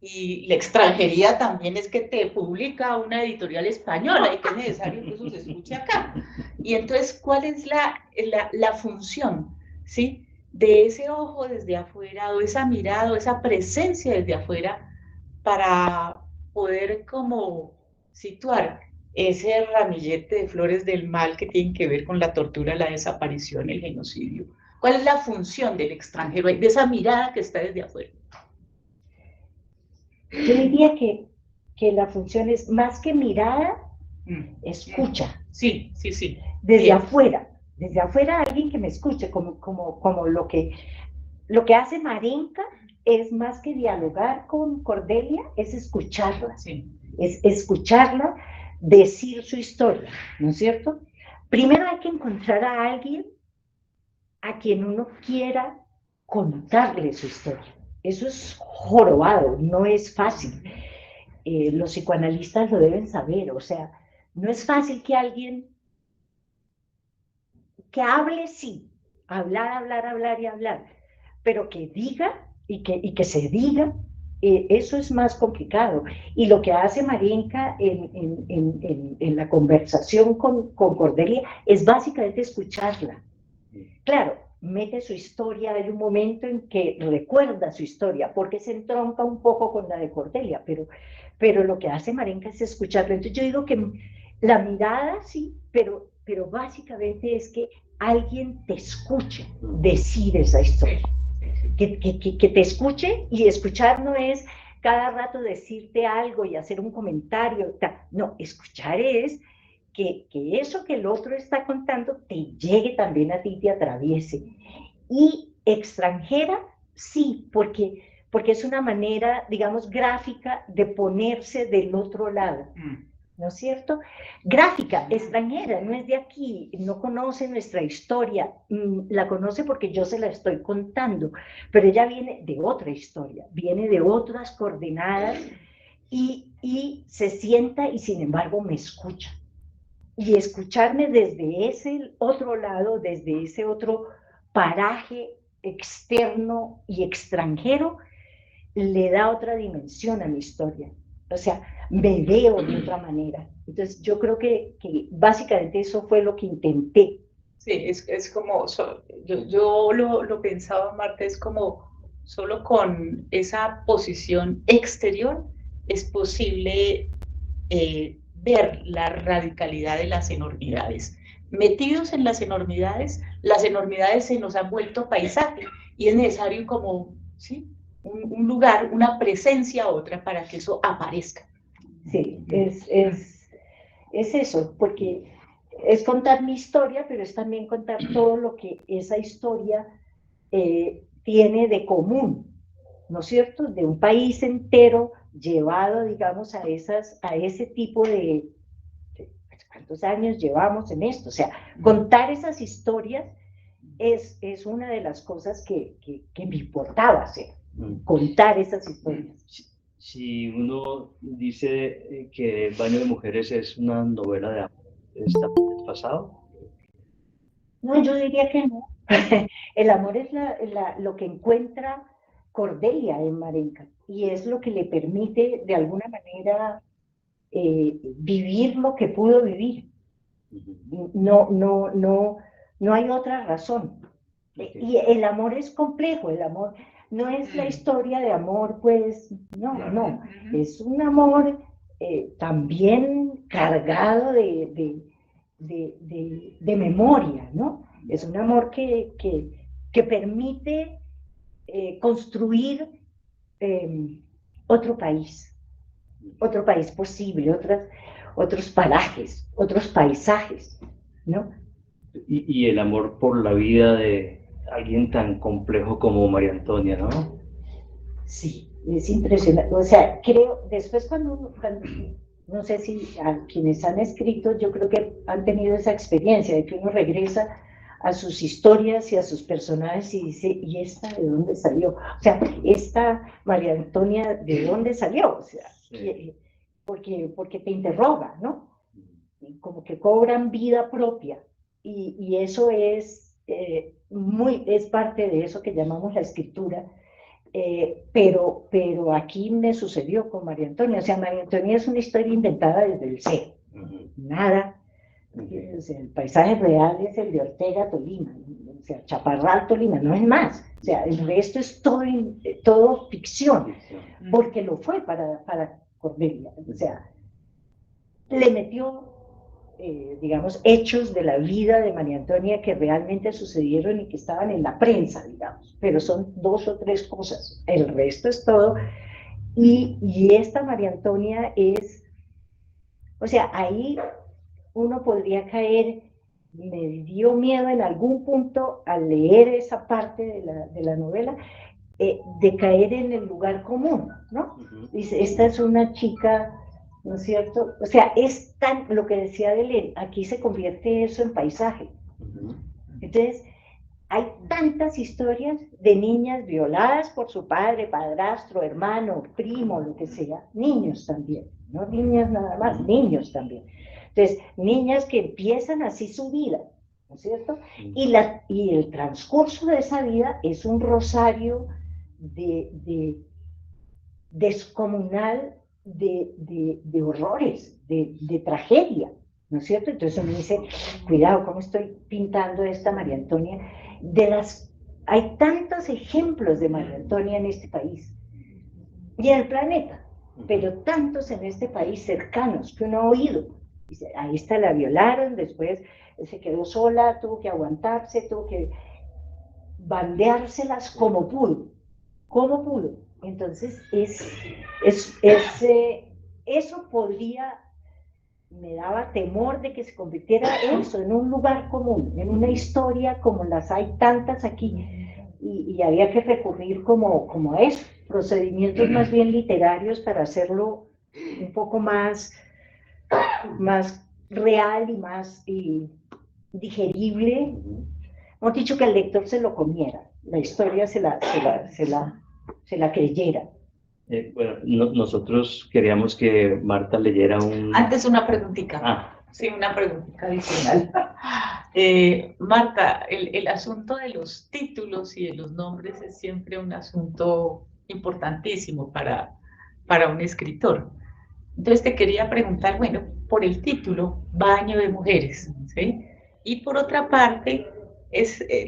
Y la extranjería también es que te publica una editorial española y que es necesario que eso se escuche acá. Y entonces, ¿cuál es la función, ¿sí?, de ese ojo desde afuera, o esa mirada, o esa presencia desde afuera, para poder como situar ese ramillete de flores del mal que tienen que ver con la tortura, la desaparición, el genocidio? ¿Cuál es la función del extranjero, de esa mirada que está desde afuera? Yo diría que que la función es más que mirada, escucha. Sí, sí, sí. Desde afuera alguien que me escuche, como lo que hace Marenka es más que dialogar con Cordelia, es escucharla, Sí. es escucharla decir su historia, ¿no es cierto? Primero hay que encontrar a alguien a quien uno quiera contarle su historia. Eso es jorobado, no es fácil. Los psicoanalistas lo deben saber, o sea, no es fácil que alguien que hable, sí, hablar y hablar, pero que diga y que se diga, eso es más complicado. Y lo que hace Marenka en la conversación con Cordelia es básicamente escucharla. Claro, mete su historia, hay un momento en que recuerda su historia, porque se entronca un poco con la de Cordelia, pero lo que hace Marenka es escucharla. Entonces yo digo que la mirada sí, pero básicamente es que alguien te escuche decir esa historia. Que te escuche, y escuchar no es cada rato decirte algo y hacer un comentario, no, escuchar es que eso que el otro está contando te llegue también a ti, te atraviese. Y extranjera, sí, porque es una manera, digamos, gráfica de ponerse del otro lado. ¿No es cierto? Gráfica, extranjera, no es de aquí, no conoce nuestra historia, la conoce porque yo se la estoy contando, pero ella viene de otra historia, viene de otras coordenadas y se sienta y sin embargo me escucha. Y escucharme desde ese otro lado, desde ese otro paraje externo y extranjero, le da otra dimensión a mi historia. O sea, me veo de otra manera. Entonces, yo creo que básicamente eso fue lo que intenté. Sí, es como, yo lo pensaba, Marta, es como solo con esa posición exterior es posible ver la radicalidad de las enormidades. Metidos en las enormidades se nos han vuelto paisaje y es necesario como, ¿sí? Un lugar, una presencia otra para que eso aparezca. Sí, es eso, porque es contar mi historia, pero es también contar todo lo que esa historia tiene de común, ¿no es cierto? De un país entero llevado, digamos, a ese tipo de ¿cuántos años llevamos en esto? O sea, contar esas historias es una de las cosas que me importaba hacer, contar esas historias. Si uno dice que Baño de Mujeres es una novela de amor, ¿está pasado? No, yo diría que no. El amor es lo que encuentra Cordelia en Marenka y es lo que le permite de alguna manera vivir lo que pudo vivir. No hay otra razón. Y el amor es complejo, el amor no es la historia de amor, pues, no, es un amor también cargado de memoria, ¿no? Es un amor que permite construir otro país posible, otros parajes, otros paisajes, ¿no? Y el amor por la vida de alguien tan complejo como María Antonia, ¿no? Sí, es impresionante. O sea, creo, después cuando no sé si a quienes han escrito, yo creo que han tenido esa experiencia de que uno regresa a sus historias y a sus personajes y dice, ¿y esta de dónde salió? O sea, esta María Antonia, ¿de dónde salió? O sea, sí. porque te interroga, ¿no? Y como que cobran vida propia. Y eso es, es parte de eso que llamamos la escritura. Pero aquí me sucedió con María Antonia. O sea, María Antonia es una historia inventada desde el cero. Nada. O sea, el paisaje real es el de Ortega, Tolima. O sea, Chaparral, Tolima, no es más. O sea, el resto es todo ficción. Porque lo fue para Cordelia. O sea, le metió, digamos, hechos de la vida de María Antonia que realmente sucedieron y que estaban en la prensa, digamos, pero son 2 o 3 cosas. El resto es todo Y esta María Antonia es, o sea, ahí uno podría caer, me dio miedo en algún punto al leer esa parte de la novela, de caer en el lugar común, ¿no? Dice, esta es una chica, ¿no es cierto? O sea, es tan, lo que decía Belén, aquí se convierte eso en paisaje. Entonces, hay tantas historias de niñas violadas por su padre, padrastro, hermano, primo, lo que sea, niños también, no niñas nada más, niños también. Entonces, niñas que empiezan así su vida, ¿no es cierto? Y el transcurso de esa vida es un rosario descomunal de horrores, de tragedia, ¿no es cierto? Entonces uno dice, cuidado, ¿cómo estoy pintando esta María Antonia? Hay tantos ejemplos de María Antonia en este país y en el planeta, pero tantos en este país cercanos que uno ha oído. Dice, ahí está, la violaron, después se quedó sola, tuvo que aguantarse, tuvo que bandeárselas como pudo. Entonces, eso podría, me daba temor de que se convirtiera eso en un lugar común, en una historia como las hay tantas aquí, y había que recurrir como a eso, procedimientos más bien literarios para hacerlo un poco más real y más digerible. Hemos dicho que el lector se lo comiera, la historia se la creyera. Bueno, nosotros queríamos que Marta leyera un... Antes una preguntita. Sí, una preguntita adicional. Marta, el asunto de los títulos y de los nombres es siempre un asunto importantísimo para un escritor. Entonces te quería preguntar, bueno, por el título, Baño de Mujeres, ¿sí? Y por otra parte,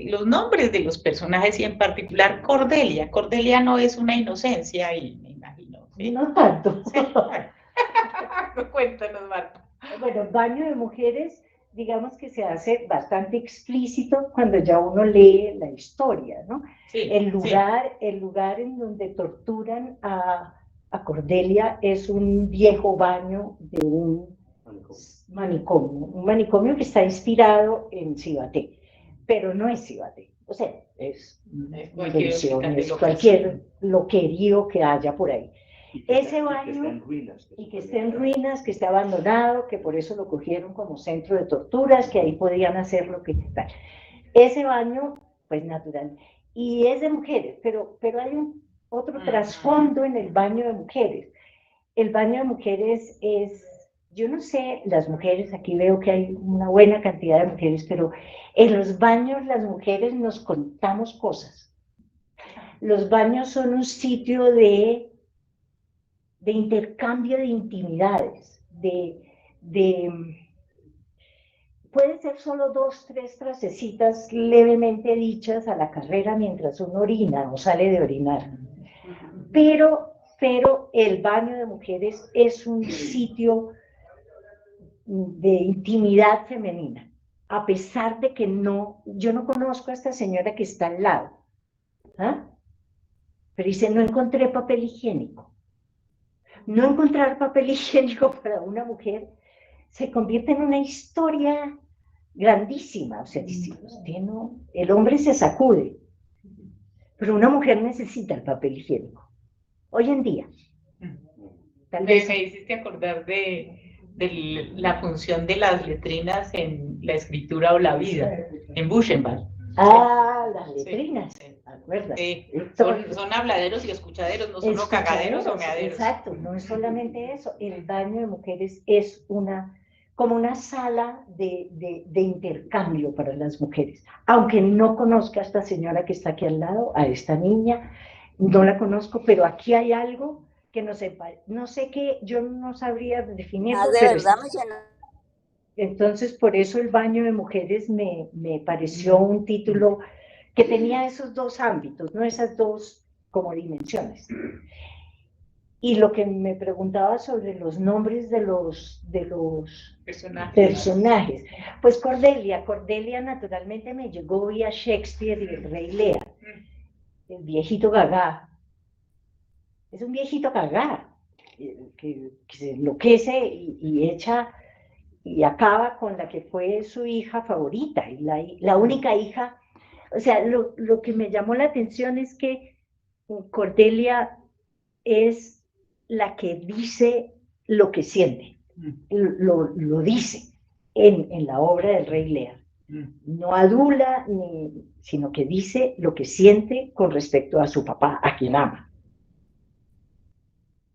los nombres de los personajes y en particular Cordelia. Cordelia no es una inocencia y me imagino, ¿sí? No tanto. Sí. Cuéntanos, Marta. Bueno, Baño de Mujeres, digamos que se hace bastante explícito cuando ya uno lee la historia, ¿no? Sí, el lugar en donde torturan a Cordelia es un viejo baño de un manicomio que está inspirado en Cibaté, pero no es Cibaté, o sea, es cualquier loquerío que haya por ahí. Ese baño, y que esté en ruinas, que esté abandonado, que por eso lo cogieron como centro de torturas, que ahí podían hacer lo que tal. Ese baño, pues natural, y es de mujeres, pero hay otro trasfondo en el baño de mujeres. El baño de mujeres es, yo no sé, las mujeres, aquí veo que hay una buena cantidad de mujeres, pero en los baños las mujeres nos contamos cosas. Los baños son un sitio de intercambio de intimidades, puede ser solo 2, 3 frasecitas levemente dichas a la carrera mientras uno orina o sale de orinar. Pero el baño de mujeres es un sitio de intimidad femenina, a pesar de que yo no conozco a esta señora que está al lado. ¿Ah? Pero dice, no encontré papel higiénico. No encontrar papel higiénico para una mujer se convierte en una historia grandísima. O sea, el hombre se sacude, pero una mujer necesita el papel higiénico. Hoy en día. Tal vez me hiciste acordar de la función de las letrinas en La escritura o la vida, en Buchenwald. Las letrinas. Sí. ¿Acuerdas? Sí. Son habladeros y escuchaderos, no solo cagaderos o meaderos. Exacto, no es solamente eso. El baño de mujeres es como una sala de intercambio para las mujeres. Aunque no conozca a esta señora que está aquí al lado, a esta niña, no la conozco, pero aquí hay algo que no sé qué, yo no sabría definirlo. De verdad me llenó. Entonces, por eso el baño de mujeres me pareció un título que tenía esos dos ámbitos, ¿no? Esas dos como dimensiones. Y lo que me preguntaba sobre los nombres de los personajes. Pues Cordelia naturalmente me llegó vía Shakespeare y el Rey Lear, el viejito Gaga, es un viejito cagá, que se enloquece y echa y acaba con la que fue su hija favorita, y la única hija. O sea, lo que me llamó la atención es que Cordelia es la que dice lo que siente, lo dice en la obra del Rey Lear. No adula, sino que dice lo que siente con respecto a su papá, a quien ama.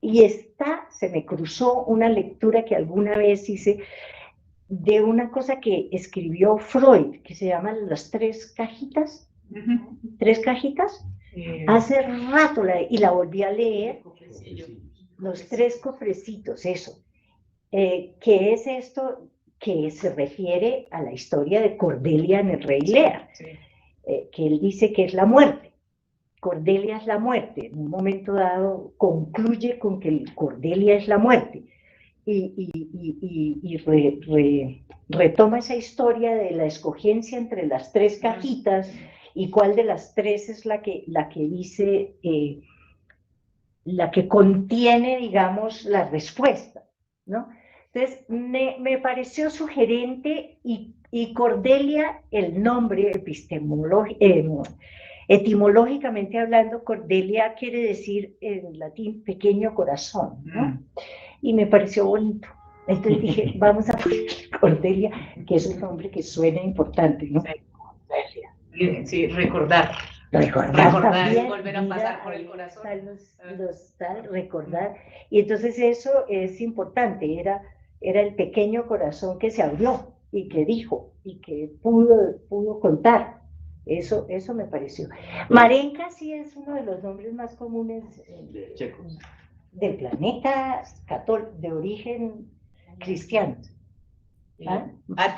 Y se me cruzó una lectura que alguna vez hice de una cosa que escribió Freud, que se llama Las tres cajitas. ¿Tres cajitas? Hace rato y la volví a leer. Los tres cofrecitos, eso. ¿Qué es esto? Que se refiere a la historia de Cordelia en el Rey Lear, que él dice que es la muerte. Cordelia es la muerte. En un momento dado concluye con que Cordelia es la muerte. Y retoma esa historia de la escogencia entre las tres cajitas y cuál de las tres es la que dice, la que contiene, digamos, la respuesta, ¿no? Entonces, me pareció sugerente y Cordelia, el nombre etimológicamente hablando, Cordelia quiere decir en latín pequeño corazón, ¿no? Y me pareció bonito. Entonces dije, vamos a poner Cordelia, que es un nombre que suena importante, ¿no? Sí, recordar También, y volver a pasar por el corazón. Recordar. Y entonces eso es importante, era el pequeño corazón que se abrió y que dijo y que pudo contar. Eso me pareció. Marenka sí es uno de los nombres más comunes del planeta de origen cristiano.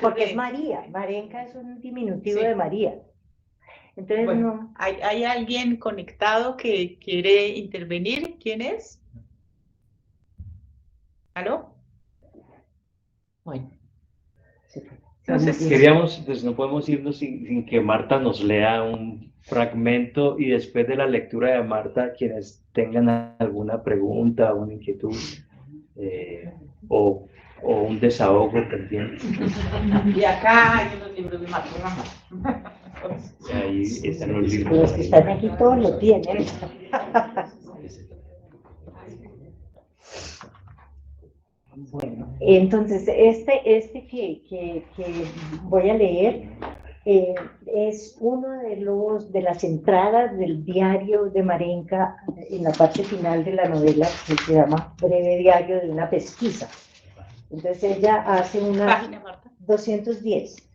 Porque es María. Marenka es un diminutivo de María. Entonces, bueno, no. ¿Hay alguien conectado que quiere intervenir? ¿Quién es? ¿Aló? Bueno. Entonces, queríamos, pues no podemos irnos sin que Marta nos lea un fragmento y después de la lectura de Marta, quienes tengan alguna pregunta, una inquietud o un desahogo pendiente. Y acá hay unos libros de Marta. Ahí están los libros. Los que están aquí todos lo tienen. Bueno, entonces este que voy a leer es uno de las entradas del diario de Marenka en la parte final de la novela, que se llama Breve diario de una pesquisa. Entonces ella hace una página, Marta. 210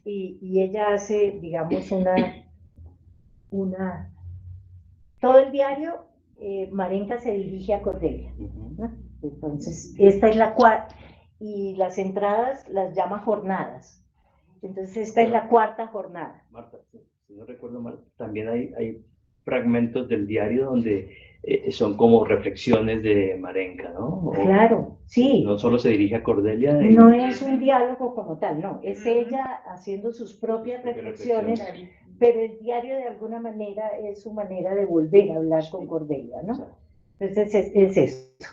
y ella hace, digamos, todo el diario. Marenka se dirige a Cordelia, ¿no? Entonces, esta es la cuarta, y las entradas las llama jornadas. Entonces, esta es la cuarta jornada. Marta, si no recuerdo mal, también hay fragmentos del diario donde son como reflexiones de Marenka, ¿no? Claro, sí. No solo se dirige a Cordelia. No es un diálogo como tal, no. Es ella haciendo sus propias reflexiones, pero el diario de alguna manera es su manera de volver a hablar con Cordelia, ¿no? Entonces es esto.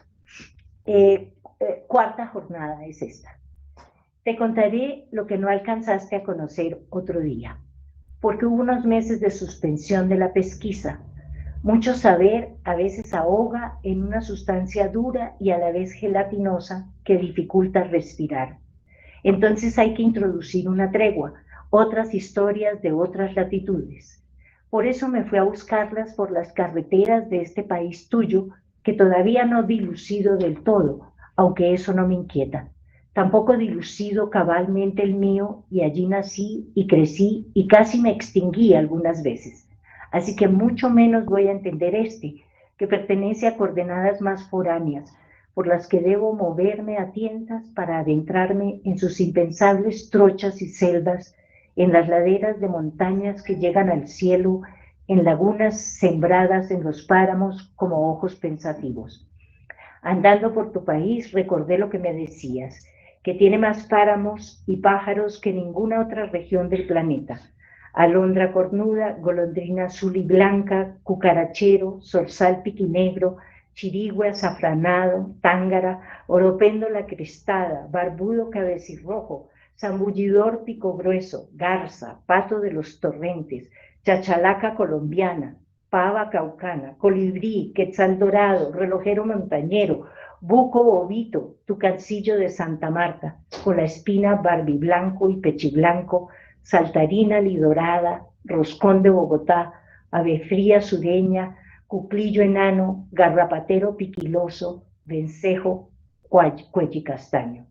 Cuarta jornada es esta. Te contaré lo que no alcanzaste a conocer otro día, porque hubo unos meses de suspensión de la pesquisa. Mucho saber a veces ahoga en una sustancia dura y a la vez gelatinosa que dificulta respirar. Entonces hay que introducir una tregua, otras historias de otras latitudes. Por eso me fui a buscarlas por las carreteras de este país tuyo, que todavía no dilucido del todo, aunque eso no me inquieta. Tampoco dilucido cabalmente el mío, y allí nací y crecí y casi me extinguí algunas veces. Así que mucho menos voy a entender que pertenece a coordenadas más foráneas, por las que debo moverme a tientas para adentrarme en sus impensables trochas y selvas, en las laderas de montañas que llegan al cielo, en lagunas sembradas en los páramos como ojos pensativos. Andando por tu país recordé lo que me decías, que tiene más páramos y pájaros que ninguna otra región del planeta. Alondra cornuda, golondrina azul y blanca, cucarachero, zorzal piquinegro, chirigüe azafranado, tángara, oropéndola crestada, barbudo cabecirrojo, zambullidor pico grueso, garza, pato de los torrentes, chachalaca colombiana, pava caucana, colibrí, quetzal dorado, relojero montañero, buco bobito, tucancillo de Santa Marta, con la espina barbiblanco y pechiblanco, saltarina lidorada, roscón de Bogotá, ave fría sureña, cuclillo enano, garrapatero piquiloso, vencejo, cuellicastaño.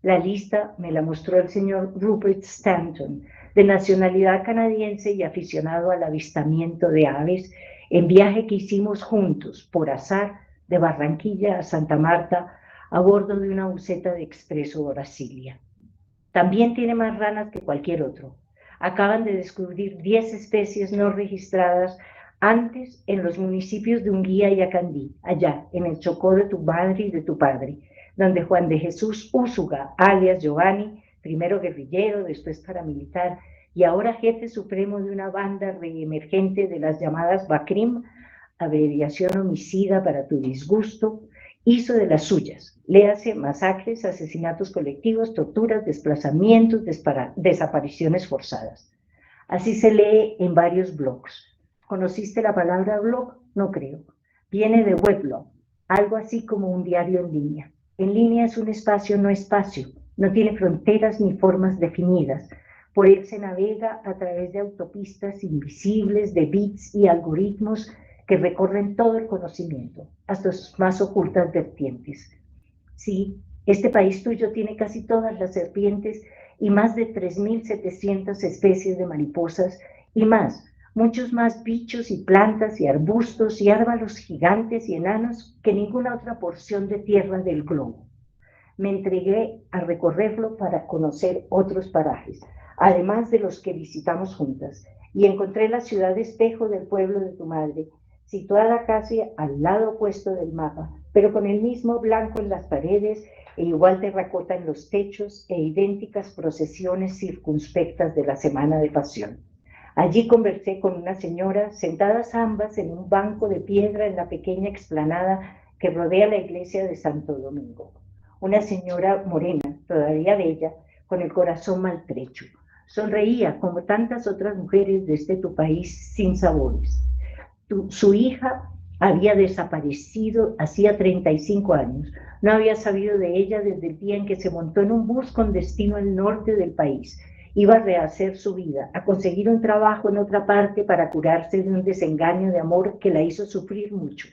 La lista me la mostró el señor Rupert Stanton, de nacionalidad canadiense y aficionado al avistamiento de aves, en viaje que hicimos juntos, por azar, de Barranquilla a Santa Marta, a bordo de una buseta de Expreso Brasilia. También tiene más ranas que cualquier otro. Acaban de descubrir 10 especies no registradas antes en los municipios de Unguía y Acandí, allá, en el Chocó de tu madre y de tu padre, donde Juan de Jesús Úsuga, alias Giovanni, primero guerrillero, después paramilitar, y ahora jefe supremo de una banda reemergente de las llamadas BACRIM, abreviación homicida para tu disgusto, hizo de las suyas, léase masacres, asesinatos colectivos, torturas, desplazamientos, desapariciones forzadas. Así se lee en varios blogs. ¿Conociste la palabra blog? No creo. Viene de weblog, algo así como un diario en línea. En línea es un espacio, no tiene fronteras ni formas definidas. Por él se navega a través de autopistas invisibles, de bits y algoritmos que recorren todo el conocimiento, hasta sus más ocultas vertientes. Sí, este país tuyo tiene casi todas las serpientes y más de 3.700 especies de mariposas y más, muchos más bichos y plantas y arbustos y árboles gigantes y enanos que ninguna otra porción de tierra del globo. Me entregué a recorrerlo para conocer otros parajes, además de los que visitamos juntas, y encontré la ciudad espejo del pueblo de tu madre, situada casi al lado opuesto del mapa, pero con el mismo blanco en las paredes e igual terracota en los techos e idénticas procesiones circunspectas de la Semana de Pasión. Allí conversé con una señora, sentadas ambas en un banco de piedra en la pequeña explanada que rodea la iglesia de Santo Domingo. Una señora morena, todavía bella, con el corazón maltrecho. Sonreía como tantas otras mujeres de tu país sin sabores. Su hija había desaparecido hacía 35 años. No había sabido de ella desde el día en que se montó en un bus con destino al norte del país. Iba a rehacer su vida, a conseguir un trabajo en otra parte para curarse de un desengaño de amor que la hizo sufrir mucho.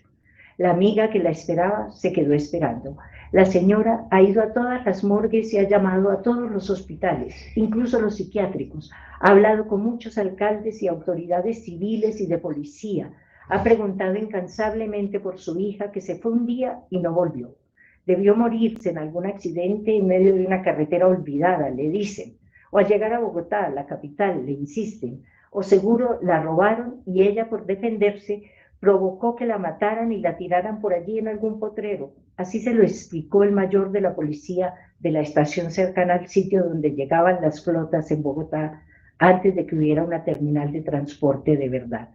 La amiga que la esperaba se quedó esperando. La señora ha ido a todas las morgues y ha llamado a todos los hospitales, incluso los psiquiátricos. Ha hablado con muchos alcaldes y autoridades civiles y de policía. Ha preguntado incansablemente por su hija que se fue un día y no volvió. Debió morirse en algún accidente en medio de una carretera olvidada, le dicen. O al llegar a Bogotá, la capital, le insisten. O seguro la robaron y ella, por defenderse, provocó que la mataran y la tiraran por allí en algún potrero. Así se lo explicó el mayor de la policía de la estación cercana al sitio donde llegaban las flotas en Bogotá antes de que hubiera una terminal de transporte de verdad.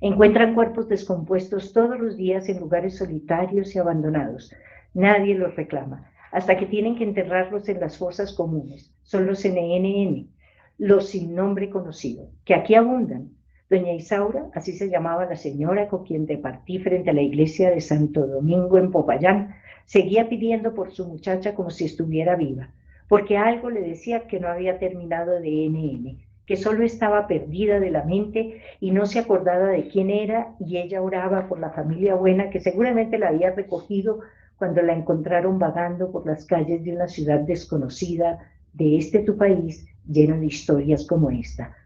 Encuentran cuerpos descompuestos todos los días en lugares solitarios y abandonados. Nadie los reclama, hasta que tienen que enterrarlos en las fosas comunes. Son los NNN, los sin nombre conocido, que aquí abundan. Doña Isaura, así se llamaba la señora con quien departí frente a la iglesia de Santo Domingo en Popayán, seguía pidiendo por su muchacha como si estuviera viva, porque algo le decía que no había terminado de NN, que solo estaba perdida de la mente y no se acordaba de quién era, y ella oraba por la familia buena que seguramente la había recogido cuando la encontraron vagando por las calles de una ciudad desconocida de tu país, lleno de historias como esta.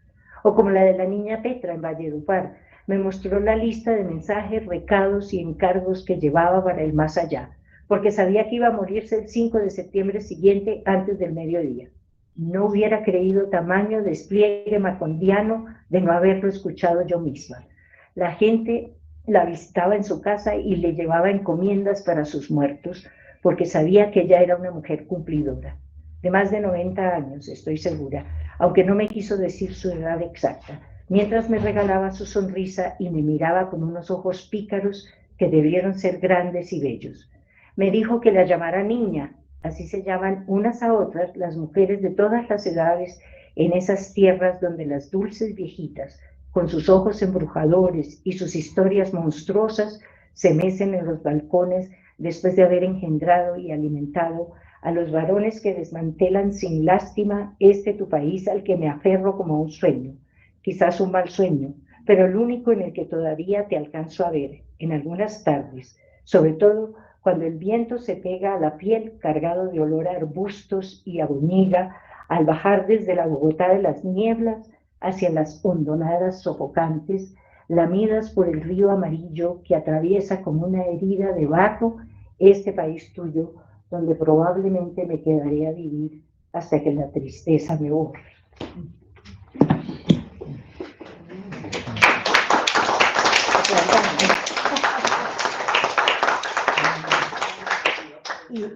O como la de la niña Petra en Valledupar, me mostró la lista de mensajes, recados y encargos que llevaba para el más allá, porque sabía que iba a morirse el 5 de septiembre siguiente antes del mediodía. No hubiera creído tamaño despliegue macondiano de no haberlo escuchado yo misma. La gente la visitaba en su casa y le llevaba encomiendas para sus muertos, porque sabía que ella era una mujer cumplidora, de más de 90 años, estoy segura, aunque no me quiso decir su edad exacta, mientras me regalaba su sonrisa y me miraba con unos ojos pícaros que debieron ser grandes y bellos. Me dijo que la llamara niña, así se llaman unas a otras las mujeres de todas las edades en esas tierras donde las dulces viejitas, con sus ojos embrujadores y sus historias monstruosas, se mecen en los balcones después de haber engendrado y alimentado a los varones que desmantelan sin lástima este tu país al que me aferro como un sueño, quizás un mal sueño, pero el único en el que todavía te alcanzo a ver, en algunas tardes, sobre todo cuando el viento se pega a la piel cargado de olor a arbustos y a boñiga, al bajar desde la Bogotá de las nieblas hacia las hondonadas sofocantes, lamidas por el río amarillo que atraviesa como una herida de barro este país tuyo, donde probablemente me quedaré a vivir hasta que la tristeza me borre.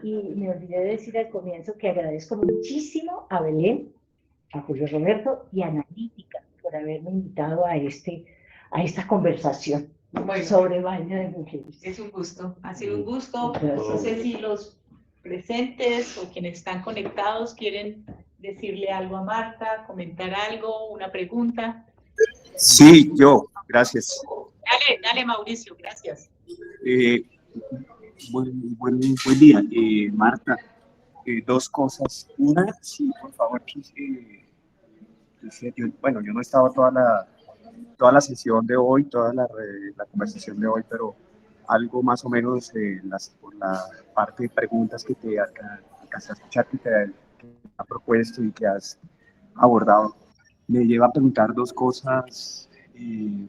Y me olvidé de decir al comienzo que agradezco muchísimo a Belén, a Julio Roberto y a Analítica por haberme invitado a esta conversación sobre baño de mujeres. Es un gusto, ha sido un gusto. No sé si los presentes o quienes están conectados quieren decirle algo a Marta, comentar algo, una pregunta. Sí, yo, gracias. Dale, Mauricio, gracias. Buen día, Marta. Dos cosas. Una, sí, por favor, yo no he estado toda la sesión de hoy, la conversación de hoy, pero algo más o menos por la parte de preguntas que te alcanzaste a escuchar, que te ha propuesto y que has abordado. Me lleva a preguntar dos cosas. Si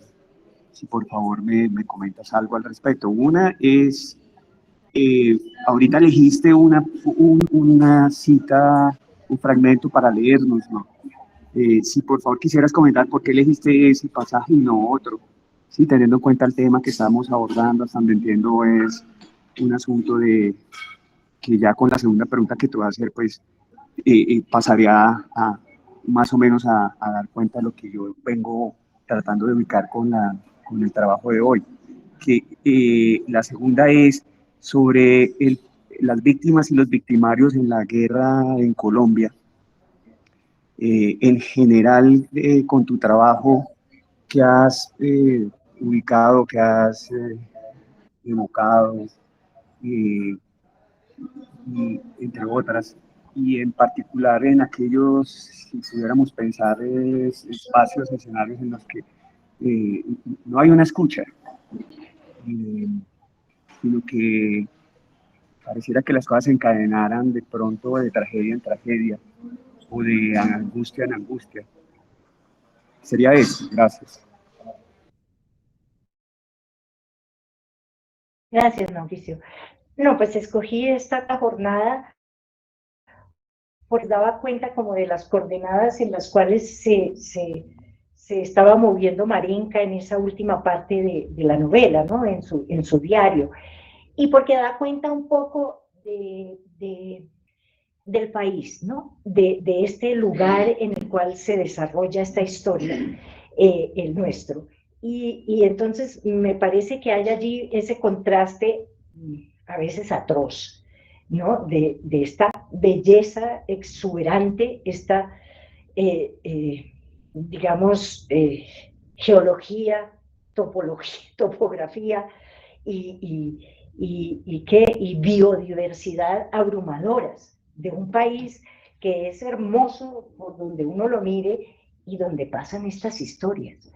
por favor me comentas algo al respecto. Una es, ahorita elegiste una cita, un fragmento para leernos, ¿no? Si por favor quisieras comentar por qué elegiste ese pasaje y no otro, sí, teniendo en cuenta el tema que estamos abordando, hasta donde entiendo es un asunto de que ya con la segunda pregunta que te voy a hacer, pues pasaría a más o menos a dar cuenta de lo que yo vengo tratando de ubicar con el trabajo de hoy. La segunda es sobre las víctimas y los victimarios en la guerra en Colombia. En general, con tu trabajo que has ubicado, que has evocado, y entre otras, y en particular en aquellos, si pudiéramos pensar, espacios, escenarios en los que no hay una escucha, sino que pareciera que las cosas se encadenaran de pronto de tragedia en tragedia o de angustia en angustia. Sería eso. Gracias. Gracias, Mauricio. No, pues escogí esta jornada porque daba cuenta como de las coordenadas en las cuales se estaba moviendo Marinka en esa última parte de la novela, ¿no? En su diario. Y porque da cuenta un poco del país, ¿no? De este lugar en el cual se desarrolla esta historia, el nuestro. Y entonces me parece que hay allí ese contraste a veces atroz, ¿no? De esta belleza exuberante, esta, digamos, geología, topografía y biodiversidad abrumadoras de un país que es hermoso por donde uno lo mire y donde pasan estas historias.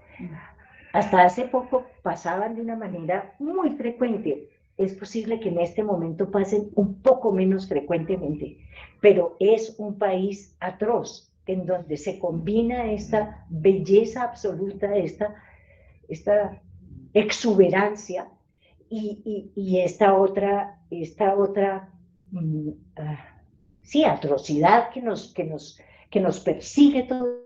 Hasta hace poco pasaban de una manera muy frecuente. Es posible que en este momento pasen un poco menos frecuentemente, pero es un país atroz en donde se combina esta belleza absoluta, esta exuberancia y esta otra sí, atrocidad que nos persigue todo,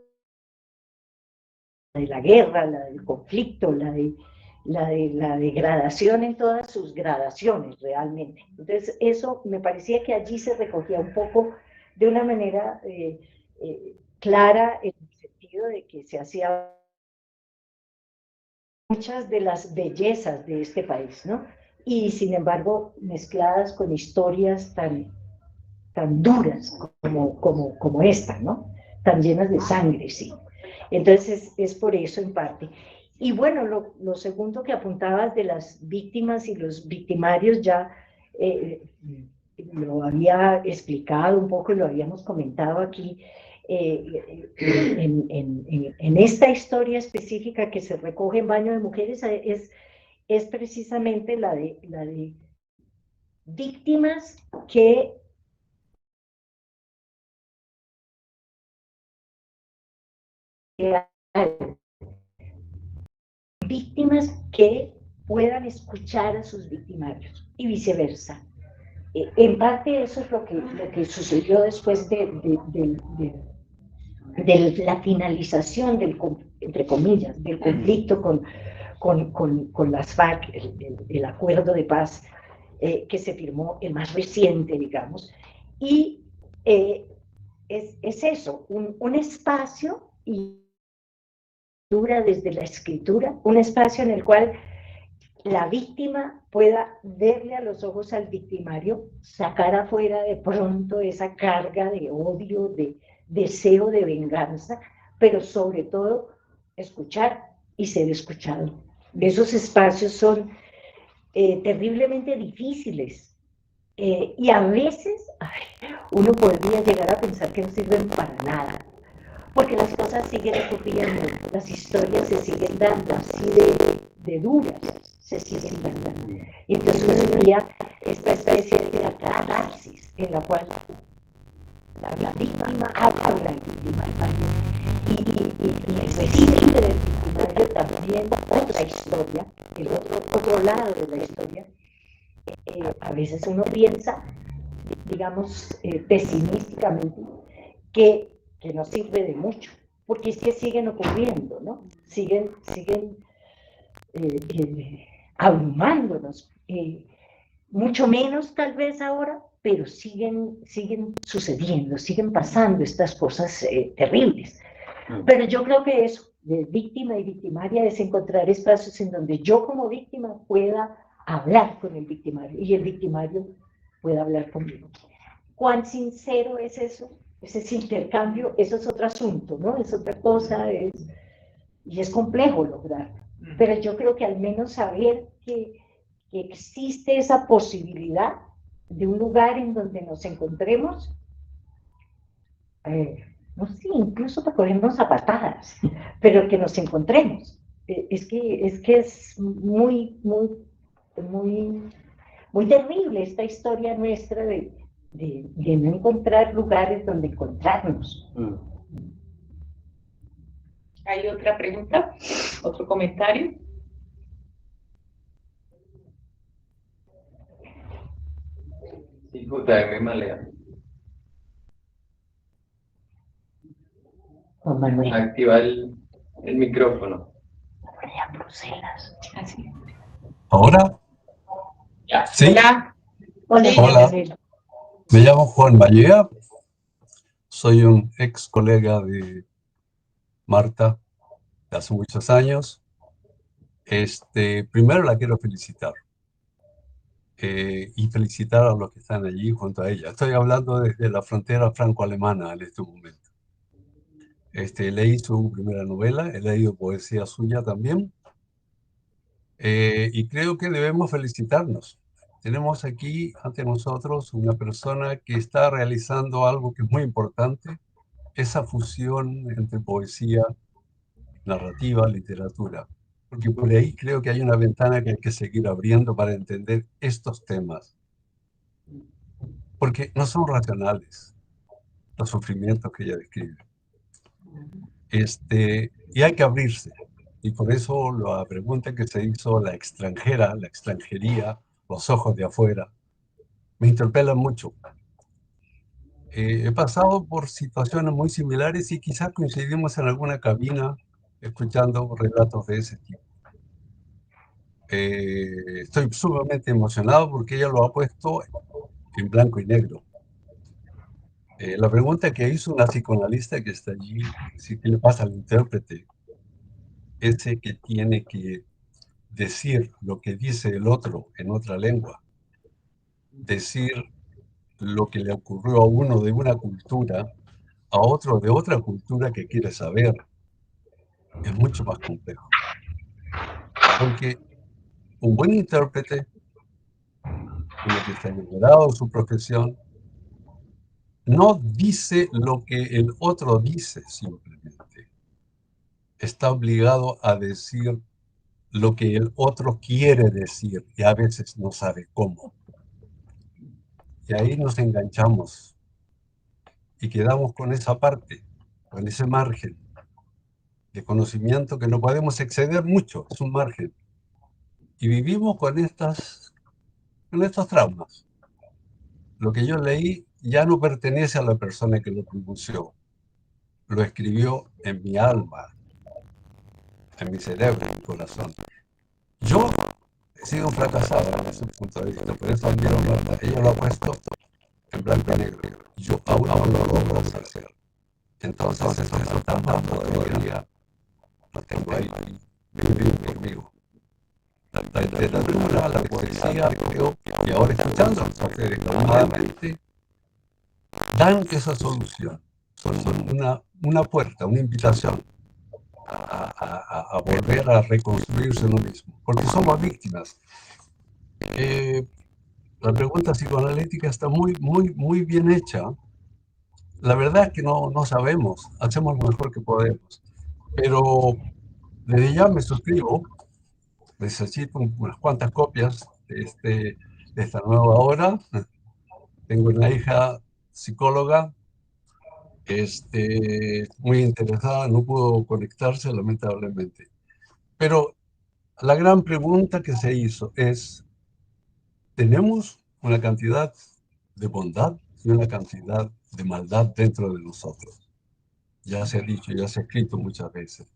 la de la guerra, la del conflicto, la de la degradación en todas sus gradaciones realmente. Entonces eso me parecía que allí se recogía un poco de una manera clara, en el sentido de que se hacía muchas de las bellezas de este país, ¿no? y sin embargo mezcladas con historias tan duras como esta, ¿no? Tan llenas de sangre, sí. Entonces es por eso en parte. Y bueno, lo segundo que apuntabas de las víctimas y los victimarios ya lo había explicado un poco y lo habíamos comentado aquí. En esta historia específica que se recoge en Baño de Mujeres es precisamente la de víctimas que víctimas que puedan escuchar a sus victimarios y viceversa. En parte eso es lo que sucedió después de la finalización entre comillas, del conflicto con las FARC, el acuerdo de paz que se firmó, el más reciente, digamos, y es eso, un espacio y desde la escritura, un espacio en el cual la víctima pueda verle a los ojos al victimario, sacar afuera de pronto esa carga de odio, de deseo de venganza, pero sobre todo escuchar y ser escuchado. Esos espacios son terriblemente difíciles y a veces uno podría llegar a pensar que no sirven para nada, porque las cosas siguen ocurriendo, las historias se siguen dando, así de duras se siguen dando. Y entonces uno tendría esta especie de catarsis en la cual la víctima habla del victimario y recibe del victimario también otra historia, el otro lado de la historia. A veces uno piensa, digamos, pesimísticamente, que no sirve de mucho, porque es que siguen ocurriendo, ¿no? Siguen abrumándonos, mucho menos tal vez ahora, pero siguen sucediendo, siguen pasando estas cosas terribles. Pero yo creo que eso, de víctima y victimaria, es encontrar espacios en donde yo como víctima pueda hablar con el victimario y el victimario pueda hablar conmigo. ¿Cuán sincero es eso? Ese intercambio, eso es otro asunto, ¿no? Es otra cosa, y es complejo lograrlo. Pero yo creo que al menos saber que existe esa posibilidad de un lugar en donde nos encontremos, no sé, incluso para cogernos a patadas, pero que nos encontremos. Es que es muy terrible esta historia nuestra de no encontrar lugares donde encontrarnos. ¿Hay otra pregunta? ¿Otro comentario? Sí, JM Malea. Juan Manuel. Activa el micrófono. María Bruselas. Así. ¿Ahora? Ya. ¿Sí? Hola. Hola. Hola. Me llamo Juan Mallea. Soy un ex colega de Marta de hace muchos años. Primero la quiero felicitar. Y felicitar a los que están allí junto a ella. Estoy hablando desde la frontera franco-alemana en este momento. Leí su primera novela, he leído poesía suya también. Y creo que debemos felicitarnos. Tenemos aquí ante nosotros una persona que está realizando algo que es muy importante, esa fusión entre poesía, narrativa, literatura. Porque por ahí creo que hay una ventana que hay que seguir abriendo para entender estos temas. Porque no son racionales los sufrimientos que ella describe. Y hay que abrirse. Y por eso la pregunta que se hizo la extranjera, la extranjería, los ojos de afuera, me interpelan mucho. He pasado por situaciones muy similares y quizás coincidimos en alguna cabina escuchando relatos de ese tipo. Estoy sumamente emocionado porque ella lo ha puesto en blanco y negro. La pregunta que hizo una psicoanalista que está allí, si ¿qué le pasa al intérprete? Ese que tiene que decir lo que dice el otro en otra lengua, decir lo que le ocurrió a uno de una cultura a otro de otra cultura que quiere saber, es mucho más complejo. Porque un buen intérprete, uno que está enamorado de su profesión, no dice lo que el otro dice simplemente. Está obligado a decir lo que el otro quiere decir y a veces no sabe cómo. Y ahí nos enganchamos y quedamos con esa parte, con ese margen de conocimiento que no podemos exceder mucho, es un margen. Y vivimos con estos traumas. Lo que yo leí ya no pertenece a la persona que lo pronunció, lo escribió en mi alma, en mi cerebro, en mi corazón. Yo he sido un fracasado desde ese punto de vista, por eso admiro a Marta. Ella lo ha puesto en blanco y negro. Yo aún no lo logro hacer. Entonces, esos fantasmas todavía los tengo ahí, viven conmigo. La literatura, la poesía, creo, y ahora escuchando a ustedes calmadamente, dan esa solución. Son una puerta, una invitación a volver a reconstruirse uno mismo, porque somos víctimas. La pregunta psicoanalítica está muy bien hecha. La verdad es que no sabemos, hacemos lo mejor que podemos, pero desde ya me suscribo, necesito unas cuantas copias de esta nueva obra. Tengo una hija psicóloga muy interesada, no pudo conectarse lamentablemente. Pero la gran pregunta que se hizo es, ¿tenemos una cantidad de bondad y una cantidad de maldad dentro de nosotros? Ya se ha dicho, ya se ha escrito muchas veces.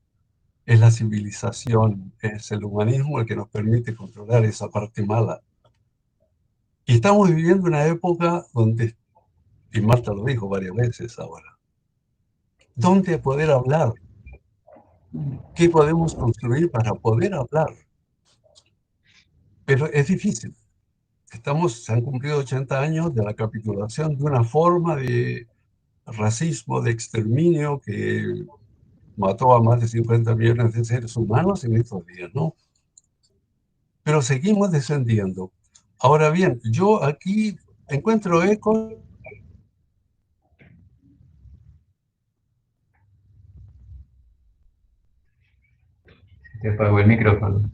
Es la civilización, es el humanismo el que nos permite controlar esa parte mala. Y estamos viviendo una época donde, y Marta lo dijo varias veces ahora, ¿dónde poder hablar? ¿Qué podemos construir para poder hablar? Pero es difícil. Se han cumplido 80 años de la capitulación de una forma de racismo, de exterminio que mató a más de 50 millones de seres humanos en estos días, ¿no? Pero seguimos descendiendo. Ahora bien, yo aquí encuentro eco. Se apagó el micrófono.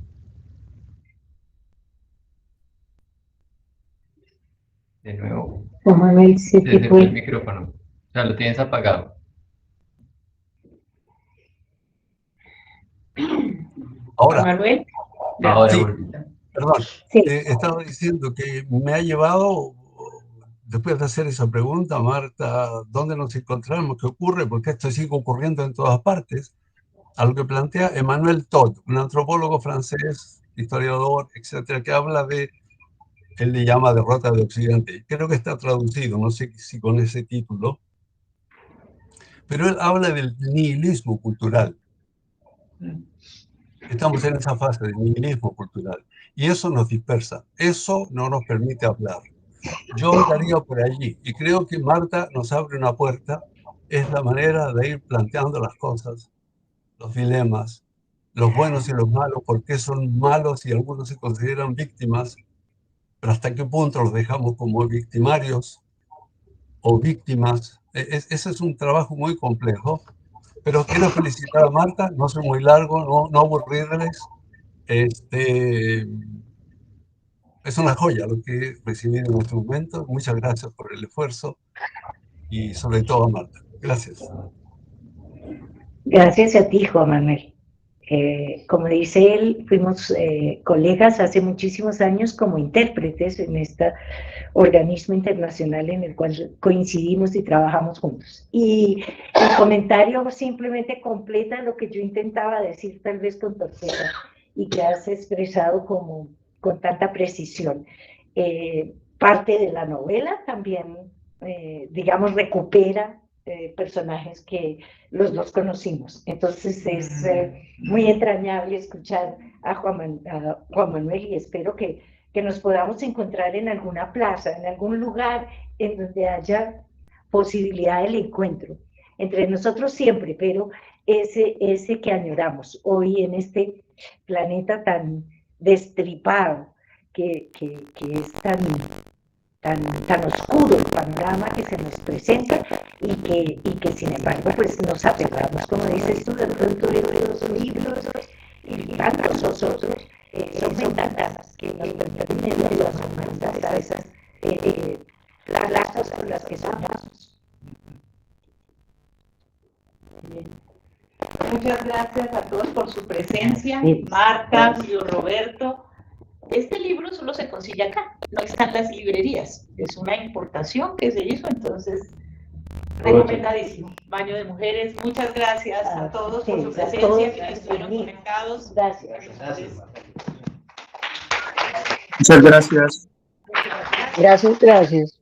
De nuevo. Juan Manuel, se te Se fue el fue. micrófono. O sea, lo tienes apagado. Ahora, Manuel, Ahora sí, volví. perdón, Sí, estaba diciendo que me ha llevado, después de hacer esa pregunta, Marta, ¿dónde nos encontramos? ¿Qué ocurre? Porque esto sigue ocurriendo en todas partes, a lo que plantea Emmanuel Todd, un antropólogo francés, historiador, etcétera, que habla de, él le llama Derrota de Occidente. Creo que está traducido, no sé si con ese título, pero él habla del nihilismo cultural. Estamos en esa fase del nihilismo cultural y eso nos dispersa, eso no nos permite hablar. Yo andaría por allí y creo que Marta nos abre una puerta, es la manera de ir planteando las cosas, los dilemas, los buenos y los malos, por qué son malos y algunos se consideran víctimas, pero hasta qué punto los dejamos como victimarios o víctimas. Ese es un trabajo muy complejo, pero quiero felicitar a Marta, no soy muy largo, no aburrirles. Es una joya lo que he recibido en este momento. Muchas gracias por el esfuerzo y sobre todo a Marta. Gracias. gracias a ti, Juan Manuel. Como dice él, fuimos colegas hace muchísimos años como intérpretes en este organismo internacional en el cual coincidimos y trabajamos juntos. Y el comentario simplemente completa lo que yo intentaba decir, tal vez con torpeza, y que has expresado con tanta precisión. Parte de la novela también, digamos, recupera personajes que los dos conocimos. Entonces es muy entrañable escuchar a Juan Manuel, y espero que nos podamos encontrar en alguna plaza, en algún lugar en donde haya posibilidad del encuentro entre nosotros siempre, pero ese que añoramos hoy en este planeta tan destripado, que es tan oscuro el panorama que se nos presenta, y que sin embargo pues nos aferramos, como dices tú, de pronto de los libros y tantos otros son ventanas que nos permiten ver las humanidades a esas lazos con las que soñamos. Muchas gracias a todos por su presencia. Sí. Marta, Julio Roberto. Este libro solo se consigue acá, no está en las librerías. Es una importación que se hizo, entonces recomendadísimo. Baño de Mujeres. Muchas gracias a todos por su presencia, que estuvieron conectados. Gracias. Muchas gracias. Gracias.